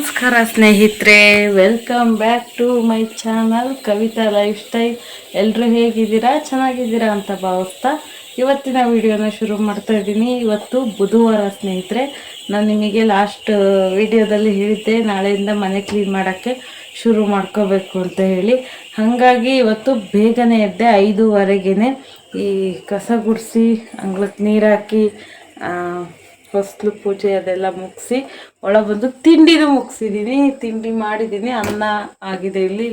ನಮಸ್ಕಾರ ಸ್ನೇಹಿತರೆ, welcome back to my channel Kavita lifestyle. ಎಲ್ಲರೂ ಹೇಗಿದ್ದೀರಾ? ಚೆನ್ನಾಗಿದ್ದೀರಾ ಅಂತ ಭಾವಿಸ್ತಾ ಇವತ್ತಿನ ವಿಡಿಯೋನ ಶುರು ಮಾಡ್ತಾ ಇದ್ದೀನಿ. ಇವತ್ತು ಬುಧವಾರ ಸ್ನೇಹಿತರೆ. ನಾನು ನಿಮಗೆ ಲಾಸ್ಟ್ ವಿಡಿಯೋದಲ್ಲಿ ಹೇಳಿದ್ದೆ ನಾಳೆಯಿಂದ ಮನೆ ಕ್ಲೀನ್ ಮಾಡೋಕ್ಕೆ ಶುರು ಮಾಡ್ಕೋಬೇಕು ಅಂತ ಹೇಳಿ. ಹಾಗಾಗಿ ಇವತ್ತು ಬೇಗನೆ ಎದ್ದೆ, 5:15ಗೆ ಈ ಕಸ ಗುಡಿಸಿ ಅಂಗ್ಳಕ್ಕೆ ನೀರು ಹಾಕಿ ಹೊಸ್ಲು ಪೂಜೆ ಅದೆಲ್ಲ ಮುಗಿಸಿ ಒಳ ಬಂದು ತಿಂಡಿನೂ ಮುಗಿಸಿದ್ದೀನಿ. ತಿಂಡಿ ಮಾಡಿದ್ದೀನಿ, ಅನ್ನ ಆಗಿದೆ. ಇಲ್ಲಿ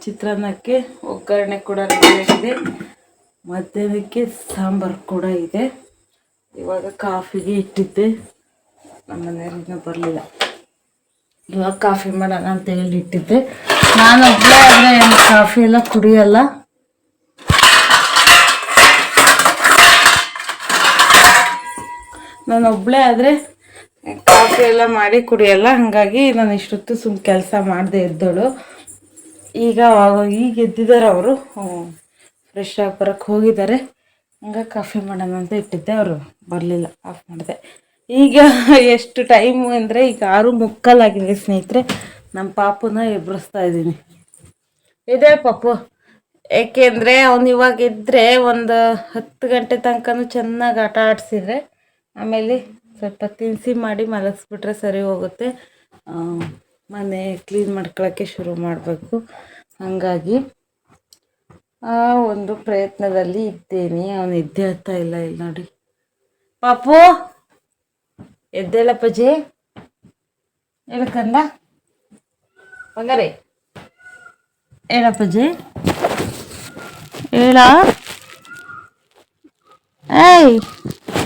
ಚಿತ್ರಾನ್ನಕ್ಕೆ ಒಗ್ಗರಣೆ ಕೂಡ ರೆಡಿ ಆಗಿದೆ, ಮಧ್ಯಾಹ್ನಕ್ಕೆ ಸಾಂಬಾರು ಕೂಡ ಇದೆ. ಇವಾಗ ಕಾಫಿಗೆ ಇಟ್ಟಿದ್ದೆ, ನಮ್ಮ ಮನೆಯವ್ರಿನ್ನೂ ಬರಲಿಲ್ಲ. ಇವಾಗ ಕಾಫಿ ಮಾಡೋಣ ಅಂತ ಹೇಳಿ ಇಟ್ಟಿದ್ದೆ. ನಾನೊಬ್ಬಳೇ ಆದರೆ ಕಾಫಿ ಎಲ್ಲ ಕುಡಿಯಲ್ಲ. ನಾನೊಬ್ಬಳೇ ಆದರೆ ಕಾಫಿ ಎಲ್ಲ ಮಾಡಿ ಕುಡಿಯಲ್ಲ. ಹಾಗಾಗಿ ನಾನು ಇಷ್ಟೊತ್ತು ಸುಮ್ಮನೆ ಕೆಲಸ ಮಾಡದೆ ಎದ್ದೋಳು. ಈಗ ಎದ್ದಿದ್ದಾರೆ ಅವರು, ಫ್ರೆಶ್ ಆಗಿ ಬರೋಕ್ಕೆ ಹೋಗಿದ್ದಾರೆ. ಹಂಗಾಗಿ ಕಾಫಿ ಮಾಡೋಣ ಅಂತ ಇಟ್ಟಿದ್ದೆ, ಅವರು ಬರಲಿಲ್ಲ, ಆಫ್ ಮಾಡಿದೆ. ಈಗ ಎಷ್ಟು ಟೈಮು ಅಂದರೆ ಈಗ 6:45 ಸ್ನೇಹಿತರೆ. ನಮ್ಮ ಪಾಪುನ ಎಬ್ಬರಿಸ್ತಾ ಇದ್ದೀನಿ. ಇದೆ ಪಾಪು, ಏಕೆಂದರೆ ಅವನು ಇವಾಗ ಇದ್ದರೆ ಒಂದು 10 ಗಂಟೆ ತನಕನೂ ಚೆನ್ನಾಗಿ ಆಟ ಆಡಿಸಿದ್ರೆ ಆಮೇಲೆ ಸ್ವಲ್ಪ ತಿನ್ನಿಸಿ ಮಾಡಿ ಮಲಗಿಸ್ಬಿಟ್ರೆ ಸರಿ ಹೋಗುತ್ತೆ. ಮನೆ ಕ್ಲೀನ್ ಮಾಡ್ಕೊಳ್ಳೋಕ್ಕೆ ಶುರು ಮಾಡಬೇಕು. ಹಾಗಾಗಿ ಆ ಒಂದು ಪ್ರಯತ್ನದಲ್ಲಿ ಇದ್ದೇನೆ. ಅವನು ಎದ್ದೇಳ್ತಾ ಇಲ್ಲ. ಇಲ್ಲಿ ನೋಡಿ ಪಾಪು, ಎದ್ದೇಳಪ್ಪಜ್ಜಿ, ಹೇಳ್ಕಂದ ಬಂಗಾರೆ, ಹೇಳಪ್ಪಜ್ಜಿ, ಹೇಳ. ಏಯ್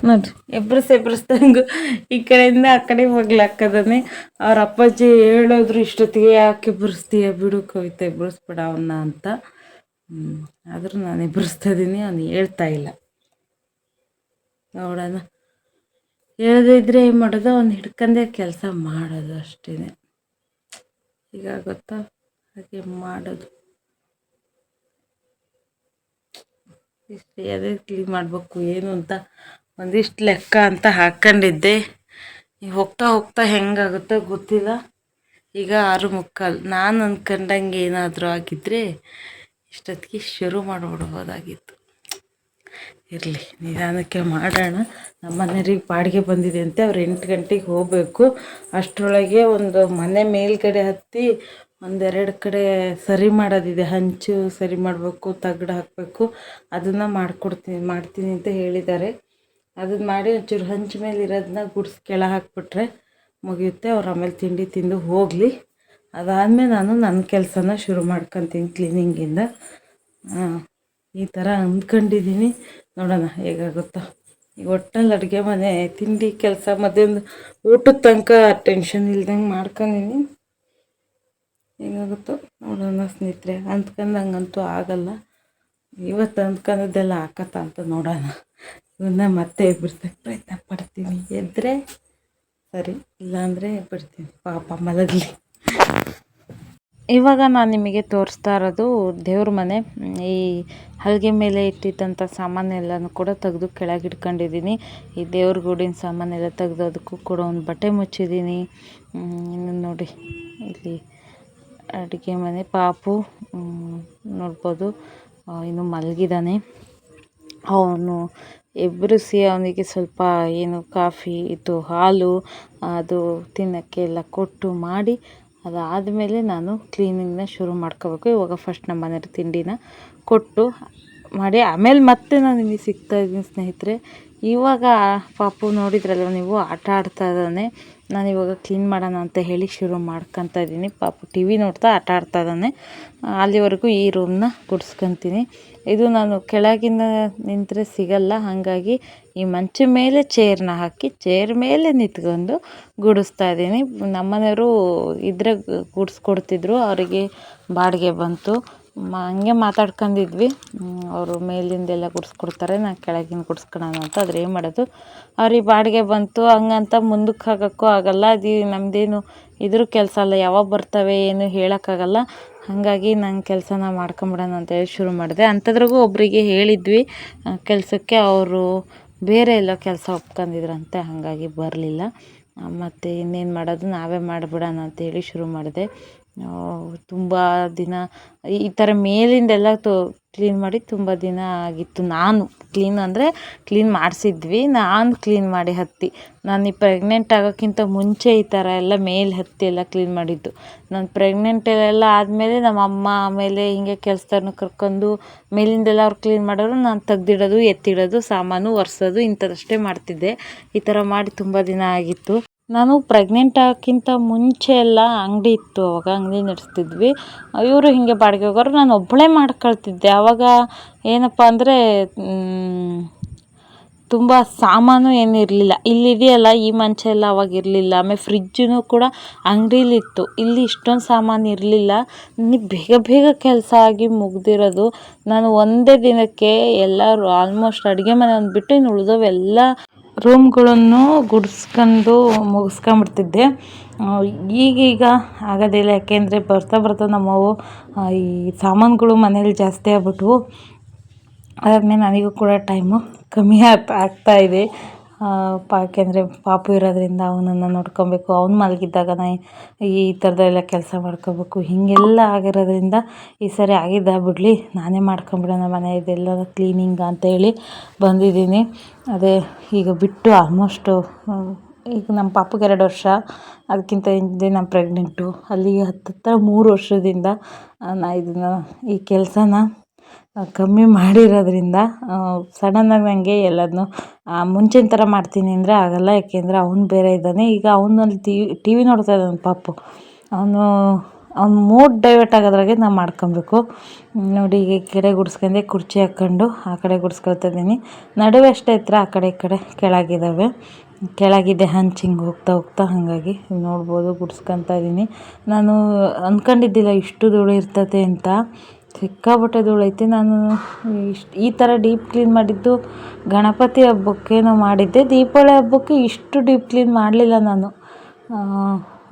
ನೋಡ್ರಿ, ಎಬ್ರಿಸ್ದಂಗೆ ಈ ಕಡೆಯಿಂದ ಆ ಕಡೆ ಹೋಗ್ಲಾಕದಾನೆ. ಅವ್ರ ಅಪ್ಪಾಜಿ ಹೇಳೋದ್ರು ಇಷ್ಟೊತ್ತಿಗೆ, ಯಾಕೆ ಎಬ್ಬರಿಸ್ತೀಯ, ಬಿಡು ಕವಿತೆ, ಎಬ್ಬರಿಸ್ಬೇಡ ಅವನ್ನ ಅಂತ. ಆದರೂ ನಾನು ಎಬ್ಬರಿಸ್ತಾ ಇದ್ದೀನಿ, ಅವನು ಹೇಳ್ತಾ ಇಲ್ಲ. ನೋಡೋಣ, ಹೇಳದೇ ಇದ್ರೆ ಏನು ಮಾಡೋದು, ಅವ್ನು ಹಿಡ್ಕೊಂಡೇ ಕೆಲಸ ಮಾಡೋದು ಅಷ್ಟೇ. ಈಗ ಗೊತ್ತಾ, ಹಾಗೆ ಮಾಡೋದು. ಇಷ್ಟು ಅದೇ ಕ್ಲೀನ್ ಮಾಡಬೇಕು ಏನು ಅಂತ ಒಂದಿಷ್ಟು ಲೆಕ್ಕ ಅಂತ ಹಾಕ್ಕೊಂಡಿದ್ದೆ. ಹೋಗ್ತಾ ಹೋಗ್ತಾ ಹೆಂಗಾಗುತ್ತೋ ಗೊತ್ತಿಲ್ಲ. ಈಗ 6:45. ನಾನು ಅಂದ್ಕೊಂಡಂಗೆ ಏನಾದರೂ ಆಗಿದ್ದರೆ ಇಷ್ಟೊತ್ತಿಗೆ ಶುರು ಮಾಡಿಬಿಡ್ಬೋದಾಗಿತ್ತು. ಇರಲಿ, ನಿಧಾನಕ್ಕೆ ಮಾಡೋಣ. ನಮ್ಮ ಮನೆಯವ್ರಿಗೆ ಬಾಡಿಗೆ ಬಂದಿದೆ ಅಂತೆ, ಅವ್ರು 8 ಗಂಟೆಗೆ ಹೋಗಬೇಕು. ಅಷ್ಟರೊಳಗೆ ಒಂದು ಮನೆ ಮೇಲ್ಗಡೆ ಹತ್ತಿ ಒಂದೆರಡು ಕಡೆ ಸರಿ ಮಾಡೋದಿದೆ, ಹಂಚು ಸರಿ ಮಾಡಬೇಕು, ತಗಡು ಹಾಕಬೇಕು. ಅದನ್ನು ಮಾಡ್ತೀನಿ ಅಂತ ಹೇಳಿದ್ದಾರೆ. ಅದನ್ನು ಮಾಡಿ ಒಂಚೂರು ಹಂಚು ಮೇಲೆ ಇರೋದನ್ನ ಗುಡ್ಸಿ ಕೆಳ ಹಾಕ್ಬಿಟ್ರೆ ಮುಗಿಯುತ್ತೆ. ಅವ್ರು ಆಮೇಲೆ ತಿಂಡಿ ತಿಂದು ಹೋಗಲಿ. ಅದಾದಮೇಲೆ ನಾನು ನನ್ನ ಕೆಲಸನ ಶುರು ಮಾಡ್ಕೊತೀನಿ ಕ್ಲೀನಿಂಗಿಂದ. ಈ ಥರ ಅಂದ್ಕೊಂಡಿದ್ದೀನಿ. ನೋಡೋಣ ಹೇಗಾಗುತ್ತೋ. ಈಗ ಒಟ್ಟಲ್ಲಿ ಅಡುಗೆ ಮನೆ ತಿಂಡಿ ಕೆಲಸ ಮಧ್ಯಾಹ್ನ ಊಟದ ತನಕ ಟೆನ್ಷನ್ ಇಲ್ದಂಗೆ ಮಾಡ್ಕೊಂಡಿನಿ. ಹೇಗಾಗುತ್ತೋ ನೋಡೋಣ ಸ್ನೇಹಿತರೆ. ಅಂದ್ಕೊಂಡಂಗಂತೂ ಆಗಲ್ಲ. ಇವತ್ತು ಅಂದ್ಕೊಂಡಿದ್ದೆಲ್ಲ ಹಾಕತ್ತ ಅಂತ ನೋಡೋಣ. ಇವನ್ನ ಮತ್ತೆ ಎಬ್ಬರಿಸೋಕ್ಕೆ ಪ್ರಯತ್ನ ಪಡ್ತೀನಿ. ಎದ್ದರೆ ಸರಿ, ಇಲ್ಲಾಂದರೆ ಬಿಡ್ತೀನಿ, ಪಾಪ ಮಲಗಲಿ. ಇವಾಗ ನಾನು ನಿಮಗೆ ತೋರಿಸ್ತಾ ಇರೋದು ದೇವ್ರ ಮನೆ. ಈ ಹಲಗೆ ಮೇಲೆ ಇಟ್ಟಿದ್ದಂಥ ಸಾಮಾನೆಲ್ಲನೂ ಕೂಡ ತೆಗೆದು ಕೆಳಗೆ ಇಟ್ಕೊಂಡಿದ್ದೀನಿ. ಈ ದೇವ್ರ ಗೂಡಿನ ಸಾಮಾನೆಲ್ಲ ತೆಗೆದು ಅದಕ್ಕೂ ಕೂಡ ಒಂದು ಬಟ್ಟೆ ಮುಚ್ಚಿದ್ದೀನಿ. ಇನ್ನು ನೋಡಿ, ಇಲ್ಲಿ ಅಡುಗೆ ಮನೆ. ಪಾಪು ನೋಡ್ಬೋದು ಇನ್ನು ಮಲಗಿದ್ದಾನೆ. ಅವನು ಎಬ್ಬರಿಸಿ ಅವನಿಗೆ ಸ್ವಲ್ಪ ಏನು ಕಾಫಿ ಇದು ಹಾಲು ಅದು ತಿನ್ನೋಕ್ಕೆ ಎಲ್ಲ ಕೊಟ್ಟು ಮಾಡಿ ಅದಾದಮೇಲೆ ನಾನು ಕ್ಲೀನಿಂಗ್ನ ಶುರು ಮಾಡ್ಕೋಬೇಕು. ಇವಾಗ ಫಸ್ಟ್ ನಮ್ಮ ಮನೆಯವ್ರ ತಿಂಡಿನ ಕೊಟ್ಟು ಮಾಡಿ ಆಮೇಲೆ ಮತ್ತೆ ನಾನು ನಿಮಗೆ ಸಿಗ್ತಾಯಿದ್ದೀನಿ ಸ್ನೇಹಿತರೆ. ಇವಾಗ ಪಾಪು ನೋಡಿದ್ರಲ್ಲ ನೀವು, ಆಟ ಆಡ್ತಾ ಇದ್ದಾನೆ. ನಾನು ಇವಾಗ ಕ್ಲೀನ್ ಮಾಡೋಣ ಅಂತ ಹೇಳಿ ಶುರು ಮಾಡ್ಕೊತಾ ಇದ್ದೀನಿ. ಪಾಪು ಟಿ ವಿ ನೋಡ್ತಾ ಆಟ ಆಡ್ತಾ ಇದ್ದಾನೆ. ಅಲ್ಲಿವರೆಗೂ ಈ ರೂಮ್ನ ಗುಡಿಸ್ಕೊತೀನಿ. ಇದು ನಾನು ಕೆಳಗಿನ ನಿಂತರೆ ಸಿಗಲ್ಲ, ಹಾಗಾಗಿ ಈ ಮಂಚ ಮೇಲೆ ಚೇರ್ನ ಹಾಕಿ ಚೇರ್ ಮೇಲೆ ನಿಂತ್ಕೊಂಡು ಗುಡಿಸ್ತಾ ಇದ್ದೀನಿ. ನಮ್ಮನೆಯವರು ಇದ್ರೆ ಗುಡಿಸ್ಕೊಡ್ತಿದ್ರು, ಅವರಿಗೆ ಬಾಡಿಗೆ ಬಂತು. ಹಂಗೆ ಮಾತಾಡ್ಕೊಂಡಿದ್ವಿ. ಅವರು ಮೇಲಿಂದೆಲ್ಲ ಗುಡಿಸ್ಕೊಡ್ತಾರೆ, ನಾನು ಕೆಳಗಿನ ಗುಡಿಸ್ಕೊಳ್ಳೋಣ ಅಂತ. ಆದರೆ ಏನು ಮಾಡೋದು, ಅವ್ರಿಗೆ ಬಾಡಿಗೆ ಬಂತು ಹಂಗಂತ ಮುಂದಕ್ಕೆ ಹಾಕೋಕ್ಕೂ ಆಗಲ್ಲ. ಅದು ನಮ್ಮದೇನು ಇದ್ರ ಕೆಲಸ ಅಲ್ಲ, ಯಾವಾಗ ಬರ್ತವೆ ಏನು ಹೇಳೋಕ್ಕಾಗಲ್ಲ. ಹಾಗಾಗಿ ನಾನು ಕೆಲಸನ ಮಾಡ್ಕೊಂಬಿಡೋಣ ಅಂತ ಹೇಳಿ ಶುರು ಮಾಡಿದೆ. ಅಂಥದ್ರಾಗೂ ಒಬ್ಬರಿಗೆ ಹೇಳಿದ್ವಿ ಕೆಲಸಕ್ಕೆ, ಅವರು ಬೇರೆ ಎಲ್ಲೋ ಕೆಲಸ ಒಪ್ಕೊಂಡಿದ್ರಂತೆ, ಹಾಗಾಗಿ ಬರಲಿಲ್ಲ. ಮತ್ತು ಇನ್ನೇನು ಮಾಡೋದು, ನಾವೇ ಮಾಡಿಬಿಡೋಣ ಅಂತೇಳಿ ಶುರು ಮಾಡಿದೆ. ತುಂಬ ದಿನ ಈ ಥರ ಮೇಲಿಂದೆಲ್ಲ ಕ್ಲೀನ್ ಮಾಡಿ ತುಂಬ ದಿನ ಆಗಿತ್ತು. ನಾನು ಕ್ಲೀನ್ ಅಂದರೆ ಕ್ಲೀನ್ ಮಾಡಿಸಿದ್ವಿ, ನಾನು ಕ್ಲೀನ್ ಮಾಡಿ ಹತ್ತಿ. ನಾನು ಈ ಪ್ರೆಗ್ನೆಂಟ್ ಆಗೋಕ್ಕಿಂತ ಮುಂಚೆ ಈ ಥರ ಎಲ್ಲ ಮೇಲೆ ಹತ್ತಿ ಎಲ್ಲ ಕ್ಲೀನ್ ಮಾಡಿದ್ದು. ನಾನು ಪ್ರೆಗ್ನೆಂಟ್ ಎಲ್ಲ ಆದಮೇಲೆ ನಮ್ಮ ಅಮ್ಮ ಆಮೇಲೆ ಹಿಂಗೆ ಕೆಲಸದವ್ರನ್ನ ಕರ್ಕೊಂಡು ಮೇಲಿಂದೆಲ್ಲ ಅವ್ರು ಕ್ಲೀನ್ ಮಾಡೋರು, ನಾನು ತೆಗ್ದಿಡೋದು, ಎತ್ತಿಡೋದು, ಸಾಮಾನು ಒರೆಸೋದು ಇಂಥದ್ದಷ್ಟೇ ಮಾಡ್ತಿದ್ದೆ. ಈ ಥರ ಮಾಡಿ ತುಂಬ ದಿನ ಆಗಿತ್ತು. ನಾನು ಪ್ರೆಗ್ನೆಂಟ್ ಆಗೋಕ್ಕಿಂತ ಮುಂಚೆ ಎಲ್ಲ ಅಂಗಡಿ ಇತ್ತು, ಅವಾಗ ಅಂಗಡಿ ನಡೆಸ್ತಿದ್ವಿ. ಇವರು ಹೀಗೆ ಬಾಡಿಗೆ ಹೋಗೋರು, ನಾನು ಒಬ್ಬಳೇ ಮಾಡ್ಕೊಳ್ತಿದ್ದೆ. ಆವಾಗ ಏನಪ್ಪ ಅಂದರೆ ತುಂಬ ಸಾಮಾನು ಏನು ಇರಲಿಲ್ಲ. ಇಲ್ಲಿದೆಯಲ್ಲ ಈ ಮಂಚ ಎಲ್ಲ ಅವಾಗ ಇರಲಿಲ್ಲ. ಆಮೇಲೆ ಫ್ರಿಜ್ಜೂ ಕೂಡ ಅಂಗಡೀಲಿತ್ತು. ಇಲ್ಲಿ ಇಷ್ಟೊಂದು ಸಾಮಾನು ಇರಲಿಲ್ಲ. ಬೇಗ ಬೇಗ ಕೆಲಸ ಆಗಿ ಮುಗ್ದಿರೋದು. ನಾನು ಒಂದೇ ದಿನಕ್ಕೆ ಎಲ್ಲರೂ ಆಲ್ಮೋಸ್ಟ್ ಅಡುಗೆ ಮನೆ ಒಂದು ಬಿಟ್ಟು ಇನ್ನು ಉಳಿದವೆಲ್ಲ ರೂಮ್ಗಳನ್ನು ಗುಡಿಸ್ಕೊಂಡು ಮುಗಿಸ್ಕೊಂಬಿಡ್ತಿದ್ದೆ. ಈಗೀಗ ಆಗೋದಿಲ್ಲ, ಯಾಕೆಂದರೆ ಬರ್ತಾ ಬರ್ತಾ ನಮ್ಮವು ಈ ಸಾಮಾನುಗಳು ಮನೇಲಿ ಜಾಸ್ತಿ ಆಗ್ಬಿಟ್ವು. ಅದಾದಮೇಲೆ ನನಗೂ ಕೂಡ ಟೈಮು ಕಮ್ಮಿ ಆಗ್ತಾಯಿದೆ. ಯಾಕೆಂದರೆ ಪಾಪು ಇರೋದ್ರಿಂದ ಅವನನ್ನು ನೋಡ್ಕೊಬೇಕು, ಅವ್ನು ಮಲಗಿದ್ದಾಗ ಈ ಥರದ್ದೆಲ್ಲ ಕೆಲಸ ಮಾಡ್ಕೋಬೇಕು. ಹೀಗೆಲ್ಲ ಆಗಿರೋದ್ರಿಂದ ಈ ಸರಿ ಬಿಡಲಿ, ನಾನೇ ಮಾಡ್ಕೊಂಬಿಡೋಣ ಮನೆ ಇದೆಲ್ಲ ಕ್ಲೀನಿಂಗ್ ಅಂತೇಳಿ ಬಂದಿದ್ದೀನಿ. ಅದೇ ಈಗ ಬಿಟ್ಟು ಆಲ್ಮೋಸ್ಟು ಈಗ ನಮ್ಮ ಪಾಪುಗೆ 2 ವರ್ಷ, ಅದಕ್ಕಿಂತ ಹಿಂದೆ ನಾನು ಪ್ರೆಗ್ನೆಂಟು. ಅಲ್ಲಿಗೆ ಹತ್ತಿರ 3 ವರ್ಷದಿಂದ ಈ ಕೆಲಸನ ಕಮ್ಮಿ ಮಾಡಿರೋದ್ರಿಂದ ಸಡನ್ನಾಗಿ ನನಗೆ ಎಲ್ಲದನ್ನೂ ಮುಂಚಿನ ಥರ ಮಾಡ್ತೀನಿ ಅಂದರೆ ಆಗೋಲ್ಲ. ಯಾಕೆಂದರೆ ಅವ್ನು ಬೇರೆ ಇದ್ದಾನೆ. ಈಗ ಅವನಲ್ಲಿ ಟಿ ವಿ ನೋಡ್ತಾ ಇದ್ದಾನೆ ಪಾಪು. ಅವ್ನ ಮೂಡ್ ಡೈವರ್ಟ್ ಆಗೋದ್ರಾಗೆ ನಾನು ಮಾಡ್ಕೊಬೇಕು. ನೋಡಿ, ಈಗ ಈ ಕಡೆ ಗುಡಿಸ್ಕೊಂಡೆ, ಕುರ್ಚಿ ಹಾಕ್ಕೊಂಡು ಆ ಕಡೆ ಗುಡಿಸ್ಕೊಳ್ತಾ ಇದ್ದೀನಿ. ನಡುವೆ ಅಷ್ಟೇ ಎತ್ತರ, ಆ ಕಡೆ ಈ ಕಡೆ ಕೆಳಗಿದ್ದಾವೆ. ಕೆಳಗಿದೆ ಹಂಚ್ ಹಿಂಗೆ ಹೋಗ್ತಾ ಹೋಗ್ತಾ, ಹಾಗಾಗಿ ನೋಡ್ಬೋದು ಗುಡಿಸ್ಕೊತಾ ಇದ್ದೀನಿ. ನಾನು ಅಂದ್ಕೊಂಡಿದ್ದಿಲ್ಲ ಇಷ್ಟು ಧೂಳು ಇರ್ತದೆ ಅಂತ. ಸಿಕ್ಕಾಪಟ್ಟೆ ಧೂಳು ಐತೆ. ನಾನು ಈ ಥರ ಡೀಪ್ ಕ್ಲೀನ್ ಮಾಡಿದ್ದು ಗಣಪತಿ ಹಬ್ಬಕ್ಕೇನೋ ಮಾಡಿದ್ದೆ. ದೀಪಾವಳಿ ಹಬ್ಬಕ್ಕೆ ಇಷ್ಟು ಡೀಪ್ ಕ್ಲೀನ್ ಮಾಡಲಿಲ್ಲ ನಾನು.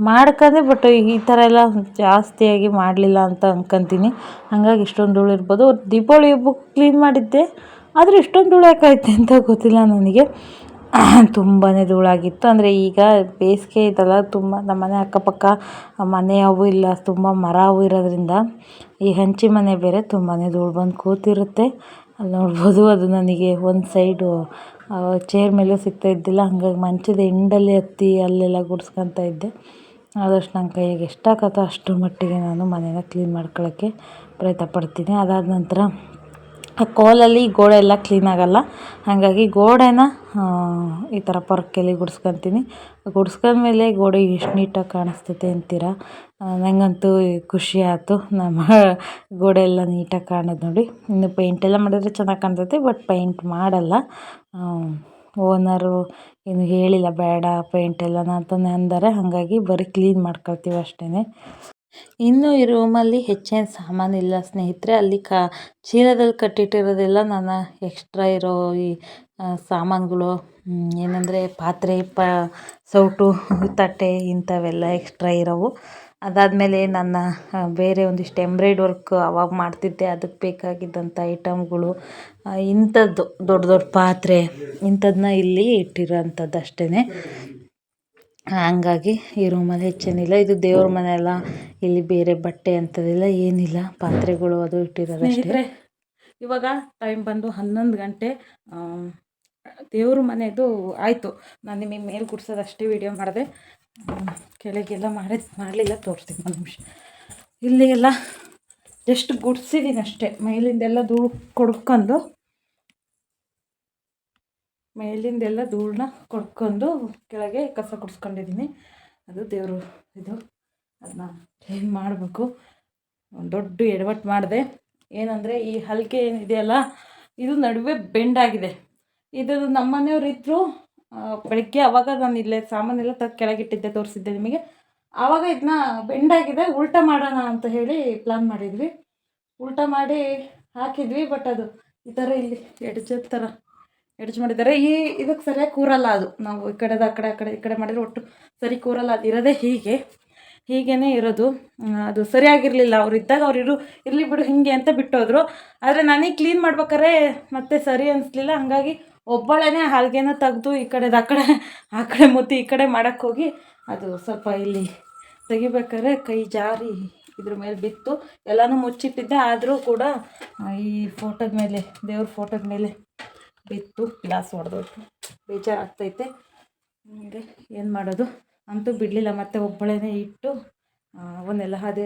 ಮಾಡ್ಕೊಂಡೆ, ಬಟ್ ಈ ಥರ ಎಲ್ಲ ಜಾಸ್ತಿಯಾಗಿ ಮಾಡಲಿಲ್ಲ ಅಂತ ಅಂದ್ಕೊತೀನಿ. ಹಾಗಾಗಿ ಇಷ್ಟೊಂದು ಧೂಳು ಇರ್ಬೋದು. ದೀಪಾವಳಿ ಹಬ್ಬಕ್ಕೆ ಕ್ಲೀನ್ ಮಾಡಿದ್ದೆ, ಆದರೆ ಇಷ್ಟೊಂದು ಧೂಳು ಯಾಕೈತೆ ಅಂತ ಗೊತ್ತಿಲ್ಲ ನನಗೆ. ತುಂಬಾ ಧೂಳಾಗಿತ್ತು. ಅಂದರೆ ಈಗ ಬೇಸಿಗೆ ಇದೆಲ್ಲ, ತುಂಬ ನಮ್ಮ ಮನೆ ಅಕ್ಕಪಕ್ಕ ಮನೆ ಅವು ಇಲ್ಲ, ತುಂಬ ಮರ ಅವು ಇರೋದ್ರಿಂದ ಈ ಹಂಚಿ ಮನೆ ಬೇರೆ ತುಂಬಾ ಧೂಳು ಬಂದು ಕೂತಿರುತ್ತೆ. ಅಲ್ಲಿ ನೋಡ್ಬೋದು, ಅದು ನನಗೆ ಒಂದು ಸೈಡು ಚೇರ್ ಮೇಲೂ ಸಿಗ್ತಾ ಇದ್ದಿಲ್ಲ. ಹಾಗಾಗಿ ಮಂಚದ ಎಂಡಲ್ಲಿ ಹತ್ತಿ ಅಲ್ಲೆಲ್ಲ ಗುಡಿಸ್ಕೊತಾ ಇದ್ದೆ. ಆದಷ್ಟು ನನ್ನ ಕೈಯಾಗೆ ಎಷ್ಟಾಗತ್ತೋ ಅಷ್ಟರ ಮಟ್ಟಿಗೆ ನಾನು ಮನೇನ ಕ್ಲೀನ್ ಮಾಡ್ಕೊಳ್ಳೋಕ್ಕೆ ಪ್ರಯತ್ನ ಪಡ್ತೀನಿ. ಅದಾದ ನಂತರ ಆ ಕೋಲಲ್ಲಿ ಗೋಡೆ ಎಲ್ಲ ಕ್ಲೀನ್ ಆಗೋಲ್ಲ, ಹಾಗಾಗಿ ಗೋಡೆನ ಈ ಥರ ಪೊರ್ಕೆಲಿ ಗುಡಿಸ್ಕೊತೀನಿ. ಗುಡಿಸ್ಕೊಂಡ್ಮೇಲೆ ಗೋಡೆ ಎಷ್ಟು ನೀಟಾಗಿ ಕಾಣಿಸ್ತೈತೆ ಅಂತೀರ. ನನಗಂತೂ ಖುಷಿ ಆಯಿತು, ನಮ್ಮ ಗೋಡೆ ಎಲ್ಲ ನೀಟಾಗಿ ಕಾಣೋದು ನೋಡಿ. ಇನ್ನು ಪೇಂಟೆಲ್ಲ ಮಾಡಿದ್ರೆ ಚೆನ್ನಾಗಿ ಕಾಣ್ತೈತೆ, ಬಟ್ ಪೇಂಟ್ ಮಾಡಲ್ಲ. ಓನರು ಏನು ಹೇಳಿಲ್ಲ ಬೇಡ ಪೇಂಟೆಲ್ಲ ಅಂತಲೇ ಅಂದಾರೆ. ಹಾಗಾಗಿ ಬರೀ ಕ್ಲೀನ್ ಮಾಡ್ಕೊಳ್ತೀವಿ ಅಷ್ಟೇ. ಇನ್ನು ಈ ರೂಮಲ್ಲಿ ಹೆಚ್ಚೇನು ಸಾಮಾನಿಲ್ಲ ಸ್ನೇಹಿತರೆ. ಅಲ್ಲಿ ಚೀಲದಲ್ಲಿ ಕಟ್ಟಿಟ್ಟಿರೋದೆಲ್ಲ ನನ್ನ ಎಕ್ಸ್ಟ್ರಾ ಇರೋ ಈ ಸಾಮಾನುಗಳು, ಏನಂದರೆ ಪಾತ್ರೆ, ಸೌಟು, ತಟ್ಟೆ ಇಂಥವೆಲ್ಲ ಎಕ್ಸ್ಟ್ರಾ ಇರೋವು. ಅದಾದಮೇಲೆ ನನ್ನ ಬೇರೆ ಒಂದಿಷ್ಟು ಎಂಬ್ರಾಯ್ಡ್ ವರ್ಕ್ ಅವಾಗ ಮಾಡ್ತಿದ್ದೆ, ಅದಕ್ಕೆ ಬೇಕಾಗಿದ್ದಂಥ ಐಟಮ್ಗಳು, ಇಂಥದ್ದು ದೊಡ್ಡ ದೊಡ್ಡ ಪಾತ್ರೆ ಇಂಥದನ್ನ ಇಲ್ಲಿ ಇಟ್ಟಿರೋ ಅಂಥದ್ದು ಅಷ್ಟೇ. ಹಂಗಾಗಿ ಈ ರೂಮಲ್ಲಿ ಹೆಚ್ಚೇನಿಲ್ಲ. ಇದು ದೇವ್ರ ಮನೆ ಅಲ್ಲ, ಇಲ್ಲಿ ಬೇರೆ ಬಟ್ಟೆ ಅಂಥದ್ದೆಲ್ಲ ಏನಿಲ್ಲ, ಪಾತ್ರೆಗಳು ಅದು ಇಟ್ಟಿರೋದು ಅಷ್ಟೇ. ಇವಾಗ ಟೈಮ್ ಬಂದು 11 ಗಂಟೆ. ದೇವ್ರ ಮನೆಯದು ಆಯಿತು. ನಾನು ನಿಮಗೆ ಮೇಲೆ ಗುಡ್ಸೋದು ಅಷ್ಟೇ ವೀಡಿಯೋ ಮಾಡಿದೆ, ಕೆಳಗೆಲ್ಲ ಮಾಡಲಿಲ್ಲ. ತೋರಿಸ್ತೀನಿ ಒಂದು ನಿಮಿಷ. ಇಲ್ಲಿಗೆಲ್ಲ ಜಸ್ಟ್ ಗುಡ್ಸಿದ್ದೀನಿ ಅಷ್ಟೇ. ಮೇಲಿಂದೆಲ್ಲ ಧೂಳು ಕೊಡ್ಕೊಂಡು, ಮೇಲಿಂದೆಲ್ಲ ಧೂಳನ್ನ ಕೊಡ್ಕೊಂಡು ಕೆಳಗೆ ಕಸ ಗುಡಿಸ್ಕೊಂಡಿದ್ದೀನಿ. ಅದು ದೇವರು ಇದು, ಅದನ್ನ ಕ್ಲೀನ್ ಮಾಡಬೇಕು. ದೊಡ್ಡ ಎಡವಟ್ಟು ಮಾಡಿದೆ. ಏನಂದರೆ ಈ ಹಲ್ಗೆ ಏನಿದೆಯಲ್ಲ, ಇದು ನಡುವೆ ಬೆಂಡಾಗಿದೆ. ಇದು ನಮ್ಮ ಮನೆಯವ್ರು ಇದ್ದರು ಬೆಳಗ್ಗೆ, ಆವಾಗ ನಾನು ಇಲ್ಲೇ ಸಾಮಾನೆಲ್ಲ ಕೆಳಗಿಟ್ಟಿದ್ದೆ, ತೋರಿಸಿದ್ದೆ ನಿಮಗೆ. ಆವಾಗ ಇದನ್ನ ಬೆಂಡಾಗಿದೆ, ಉಲ್ಟಾ ಮಾಡೋಣ ಅಂತ ಹೇಳಿ ಪ್ಲ್ಯಾನ್ ಮಾಡಿದ್ವಿ. ಉಲ್ಟಾ ಮಾಡಿ ಹಾಕಿದ್ವಿ, ಬಟ್ ಅದು ಈ ಥರ ಇಲ್ಲಿ ಎಡ್ಜ್ ಮಾಡಿದ್ದಾರೆ. ಇದಕ್ಕೆ ಸರಿಯಾಗಿ ಕೂರಲ್ಲ. ಅದು ನಾವು ಈ ಕಡೆದು ಆ ಕಡೆ ಈ ಕಡೆ ಮಾಡಿದರೆ ಒಟ್ಟು ಸರಿ ಕೂರಲ್ಲ. ಅದು ಇರೋದೇ ಹೀಗೇ ಇರೋದು. ಅದು ಸರಿಯಾಗಿರಲಿಲ್ಲ. ಅವ್ರು ಇದ್ದಾಗ ಇರಲಿ ಬಿಡು ಹಿಂಗೆ ಅಂತ ಬಿಟ್ಟೋದ್ರು. ಆದರೆ ನನಗೆ ಕ್ಲೀನ್ ಮಾಡ್ಬೇಕಾದ್ರೆ ಮತ್ತೆ ಸರಿ ಅನಿಸ್ಲಿಲ್ಲ. ಹಾಗಾಗಿ ಒಬ್ಬಳೇನೆ ಹಲ್ಗೆನ ತೆಗ್ದು ಈ ಕಡೆದು ಆ ಕಡೆ ಮುತ್ತಿ ಈ ಕಡೆ ಮಾಡೋಕ್ಕೆ ಹೋಗಿ ಅದು ಸ್ವಲ್ಪ ಇಲ್ಲಿ ತೆಗಿಬೇಕಾದ್ರೆ ಕೈ ಜಾರಿ ಇದ್ರ ಮೇಲೆ ಬಿತ್ತು. ಎಲ್ಲನೂ ಮುಚ್ಚಿಟ್ಟಿದ್ದೆ, ಆದರೂ ಕೂಡ ಈ ಫೋಟೋದ ಮೇಲೆ, ದೇವ್ರ ಫೋಟೋದ ಮೇಲೆ ಬಿತ್ತು, ಗ್ಲಾಸ್ ಹೊಡೆದೋಯ್ತು. ಬೇಜಾರಾಗ್ತೈತೆ. ಹಂಗೆ ಏನು ಮಾಡೋದು ಅಂತೂ ಬಿಡಲಿಲ್ಲ. ಮತ್ತೆ ಒಬ್ಬಳೇನೆ ಇಟ್ಟು ಅವನ್ನೆಲ್ಲ ಅದೇ